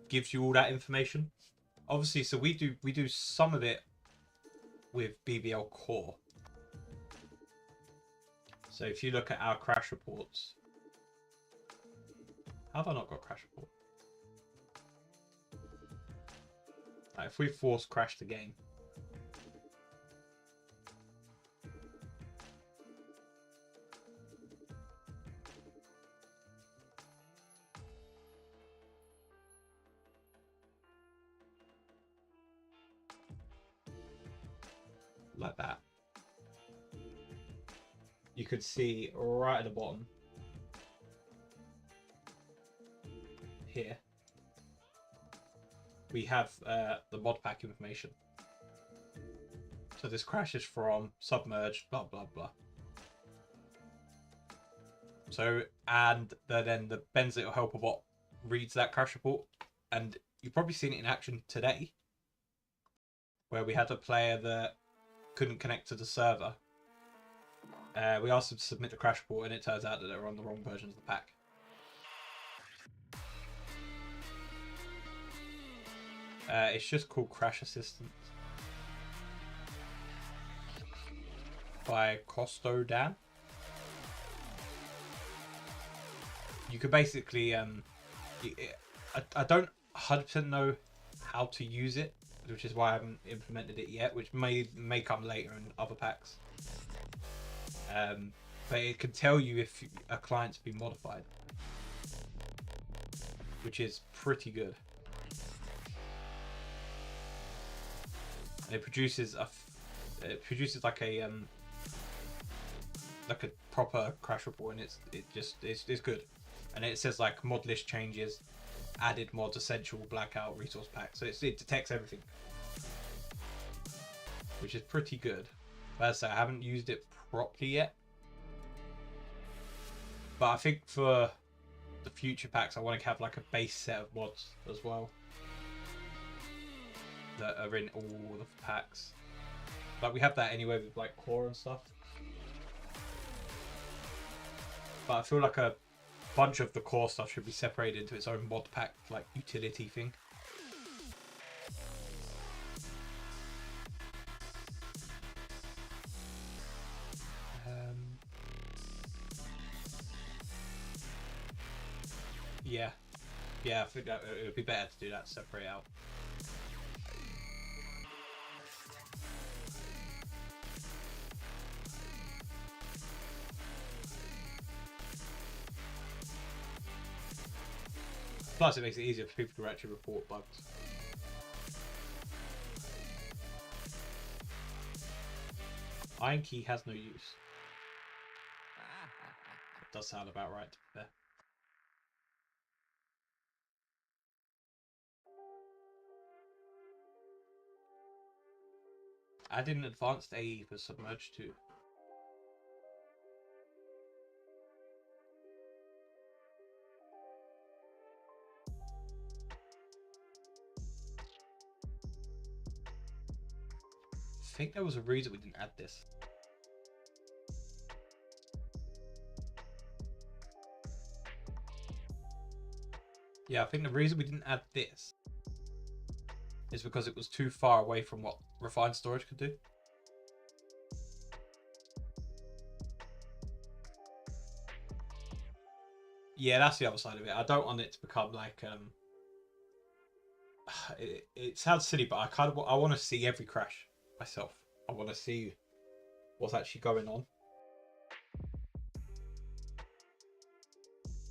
gives you all that information. Obviously, so we do some of it with BBL Core. So if you look at our crash reports, how have I not got crash report? Right, if we force crash the game, like that, you could see right at the bottom here we have the mod pack information. So this crash is from Submerged, blah blah blah. So and then the Benz Helper bot reads that crash report, and you've probably seen it in action today, where we had a player that couldn't connect to the server. We asked them to submit the crash report, and it turns out that they were on the wrong version of the pack. It's just called Crash Assistant by Costo Dan. You could basically, I don't 100% know how to use it, which is why I haven't implemented it yet, which may come later in other packs. But it can tell you if a client's been modified, which is pretty good. And it produces like a proper crash report, and it's good. And it says like mod list changes, added mods, essential, blackout, resource pack. So it detects everything, which is pretty good. But as I say, I haven't used it properly yet. But I think for the future packs, I want to have like a base set of mods as well that are in all the packs. Like we have that anyway with like core and stuff. But I feel like a bunch of the core stuff should be separated into its own mod pack, like utility thing. Yeah, I think that it would be better to do that, separate out. Plus, it makes it easier for people to actually report bugs. Iron Key has no use. It does sound about right, to be fair. Add in advanced AE for Submerged 2. I think there was a reason we didn't add this. Yeah, I think the reason we didn't add this is because it was too far away from what refined storage could do. Yeah, that's the other side of it. I don't want it to become like it sounds silly, but I want to see every crash myself. I want to see what's actually going on,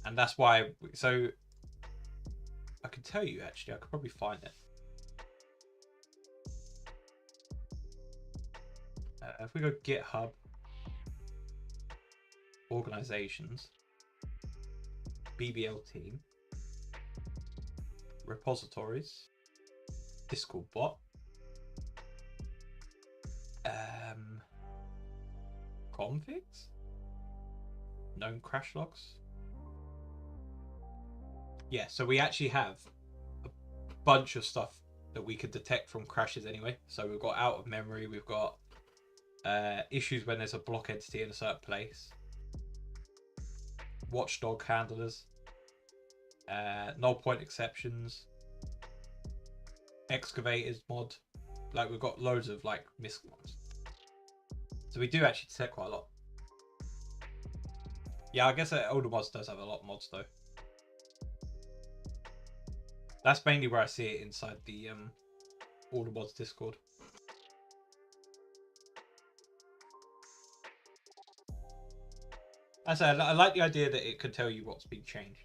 and that's why. So I can tell you actually. I could probably find it. If we go GitHub, organizations, BBL team, repositories, Discord bot, Configs? Known crash logs? Yeah, so we actually have a bunch of stuff that we could detect from crashes anyway. So we've got out of memory, we've got issues when there's a block entity in a certain place, watchdog handlers, null point exceptions, excavators mod. Like, we've got loads of like misc ones. So we do actually detect quite a lot. Yeah, I guess older mods does have a lot of mods though. That's mainly where I see it inside the older mods Discord. As I said, I like the idea that it could tell you what's been changed.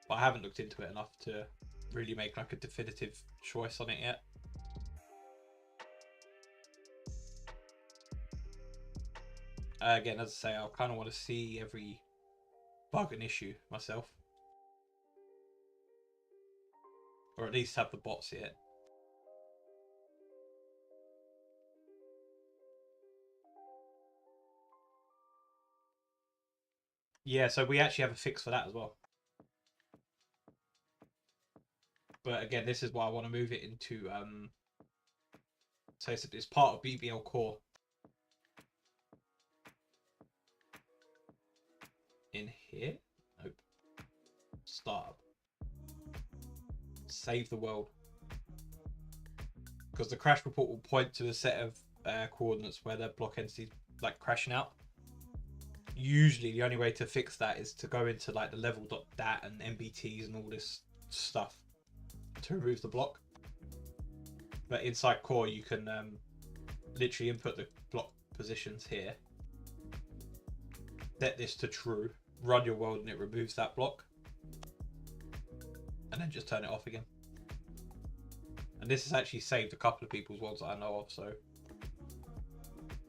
But I haven't looked into it enough to really make like a definitive choice on it yet. Again, as I say, I kind of want to see every bug and issue myself. Or at least have the bot see it. Yeah, so we actually have a fix for that as well. But again, this is why I want to move it into so it's part of BBL core. In here? Nope. Startup. Save the world. Because the crash report will point to a set of coordinates where the block entity's like crashing out. Usually the only way to fix that is to go into like the level.dat and MBTs and all this stuff to remove the block. But inside core you can literally input the block positions here, set this to true, run your world, and it removes that block, and then just turn it off again. And this has actually saved a couple of people's worlds that I know of, so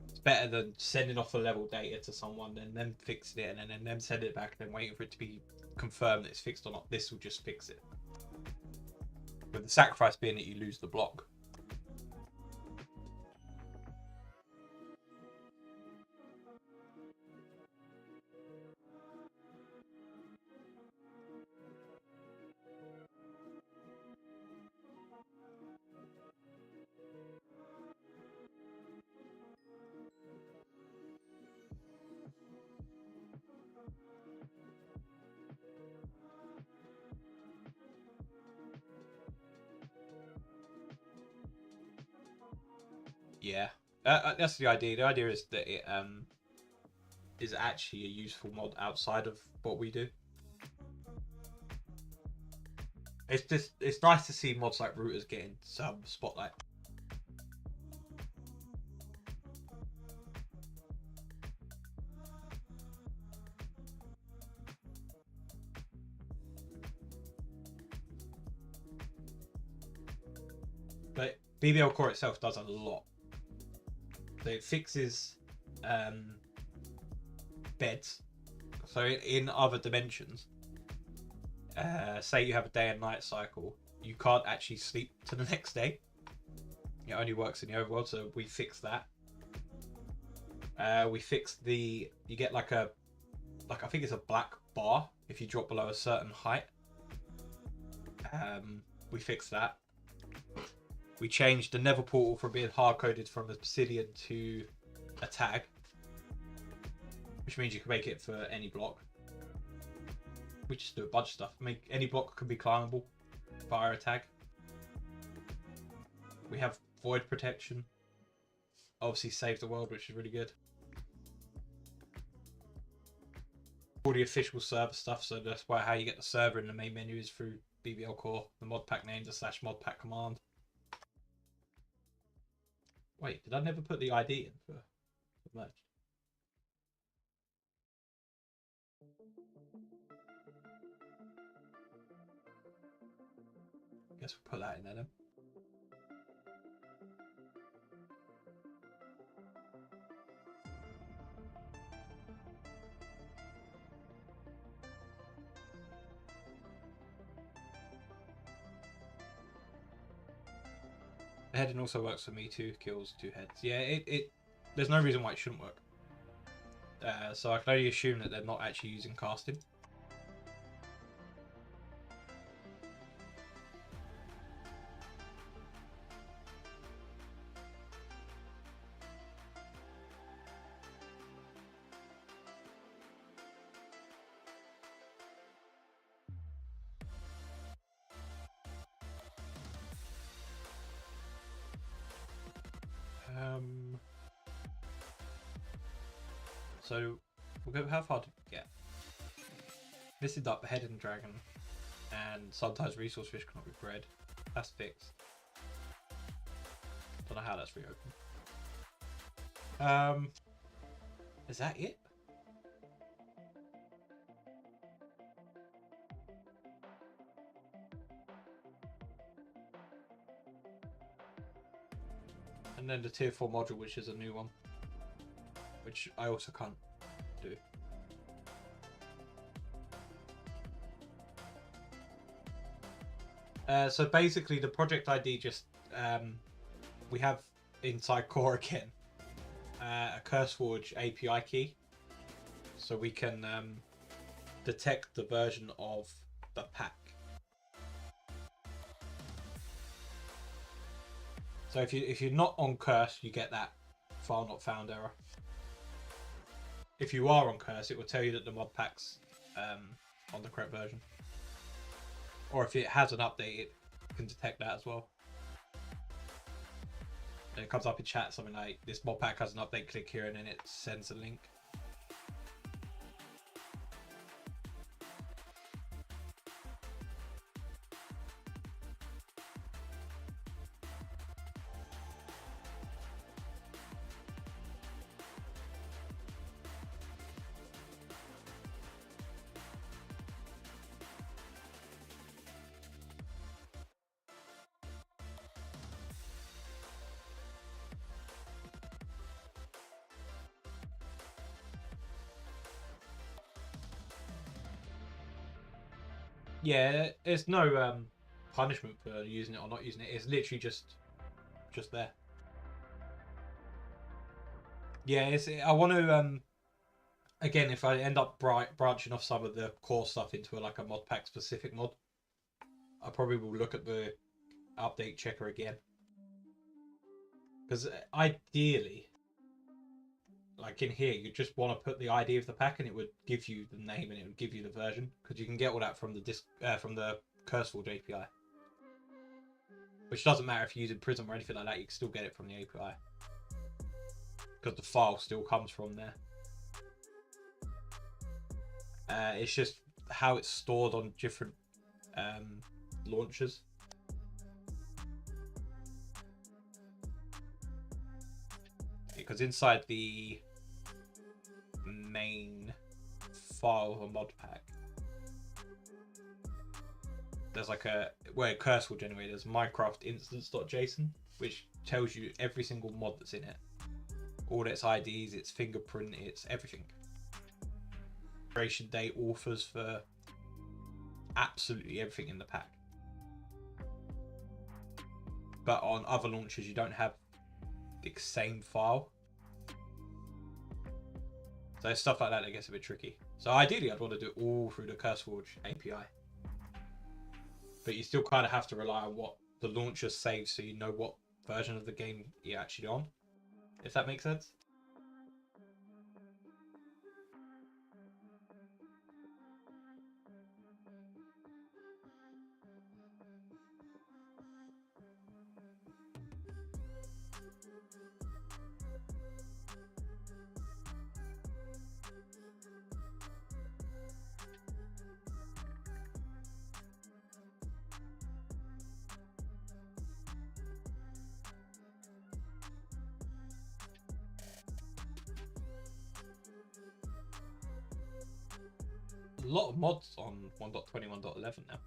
it's better than sending off the level data to someone and then fixing it and then them send it back and then waiting for it to be confirmed that it's fixed or not. This will just fix it, with the sacrifice being that you lose the block. Yeah, that's the idea. The idea is that it is actually a useful mod outside of what we do. It's nice to see mods like routers getting some spotlight. But BBL Core itself does a lot. So it fixes beds. So in other dimensions, say you have a day and night cycle, you can't actually sleep to the next day. It only works in the overworld, so we fixed that. We fixed you get like I think it's a black bar if you drop below a certain height. We fixed that. We changed the Nether portal from being hard-coded from obsidian to a tag, which means you can make it for any block. We just do a bunch of stuff. Any block can be climbable via a tag. We have void protection. Obviously save the world, which is really good. All the official server stuff, so that's why how you get the server in the main menu is through BBL Core. The mod pack name is /modpack command. Wait, did I never put the ID in for Submerged? Guess we'll put that in there then. Heading also works for me. 2 kills, 2 heads. Yeah, there's no reason why it shouldn't work. So I can only assume that they're not actually using casting. So we'll go. How far did we get? Missing up Hidden Dragon, and sometimes resource fish cannot be bred. That's fixed. Don't know how that's reopened. Is that it? And then the tier 4 module, which is a new one, which I also can't do. So basically the project ID just, we have inside core again, a CurseForge API key. So we can detect the version of the pack. So if you're not on Curse, you get that file not found error. If you are on Curse, it will tell you that the mod pack's on the correct version. Or if it has an update, it can detect that as well. And it comes up in chat something like, this mod pack has an update, click here, and then it sends a link. Yeah, there's no punishment for using it or not using it. It's literally just there. Yeah, I want to again, if I end up branching off some of the core stuff into like a mod pack specific mod, I probably will look at the update checker again. Because ideally, like in here, you just want to put the ID of the pack, and it would give you the name and it would give you the version, because you can get all that from the CurseForge API. Which doesn't matter if you're using Prism or anything like that, you can still get it from the API, because the file still comes from there. It's just how it's stored on different launchers. Because inside the main file of a mod pack, there's like where Curse will generate, there's Minecraft instance.json, which tells you every single mod that's in it, all its IDs, its fingerprint, its everything. Creation date, authors for absolutely everything in the pack. But on other launchers, you don't have the same file. So stuff like that gets a bit tricky. So ideally, I'd want to do it all through the CurseForge API. But you still kind of have to rely on what the launcher saves, so you know what version of the game you're actually on. If that makes sense. A lot of mods on 1.21.11 now.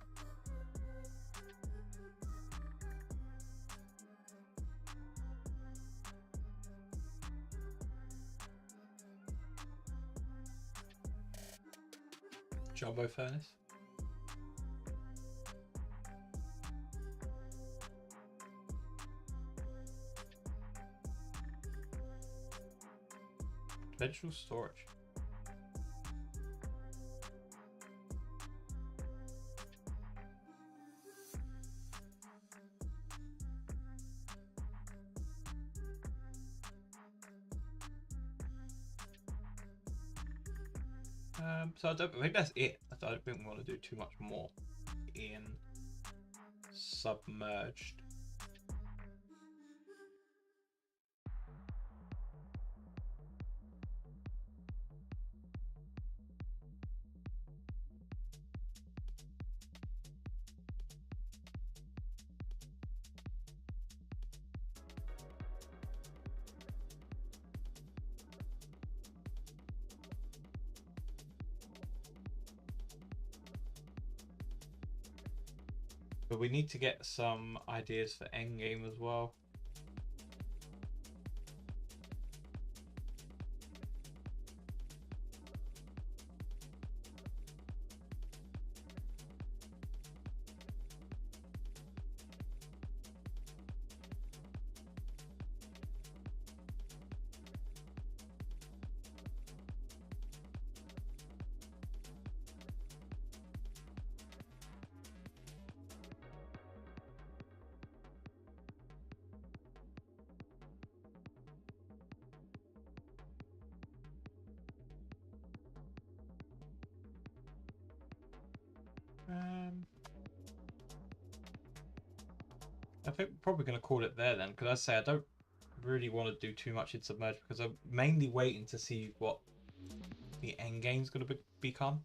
Jumbo Furnace. Vegetable storage. So I think that's it. I don't think we want to do too much more in Submerged. But we need to get some ideas for endgame as well. I think we're probably going to call it there then, because I say I don't really want to do too much in Submerged because I'm mainly waiting to see what the end game's going to become.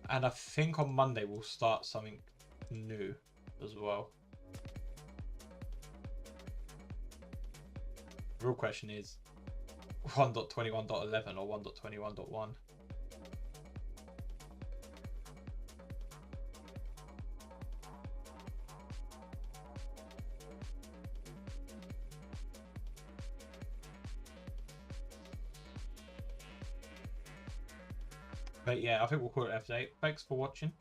And I think on Monday we'll start something new as well. The real question is 1.21.11 or 1.21.1. But yeah, I think we'll call it F8. Thanks for watching.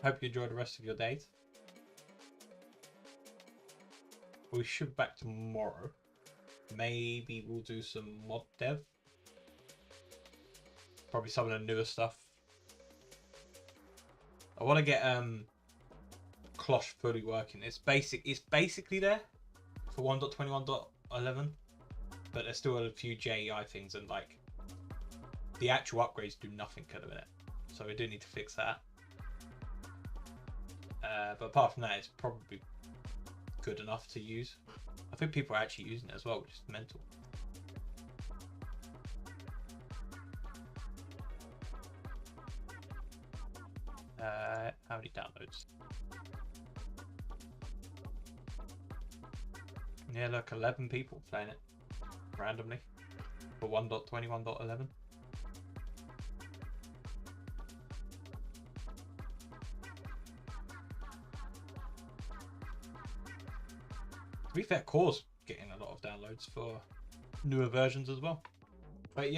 Hope you enjoy the rest of your days. We should be back tomorrow. Maybe we'll do some mod dev. Probably some of the newer stuff. I want to get Closh fully working. It's basically there for 1.21.11, but there's still a few JEI things, and like the actual upgrades do nothing at the minute. So we do need to fix that. But apart from that, it's probably good enough to use. I think people are actually using it as well, which is mental. How many downloads? Yeah, look, 11 people playing it randomly for 1.21.11. To be fair, Core's getting a lot of downloads for newer versions as well. But yeah.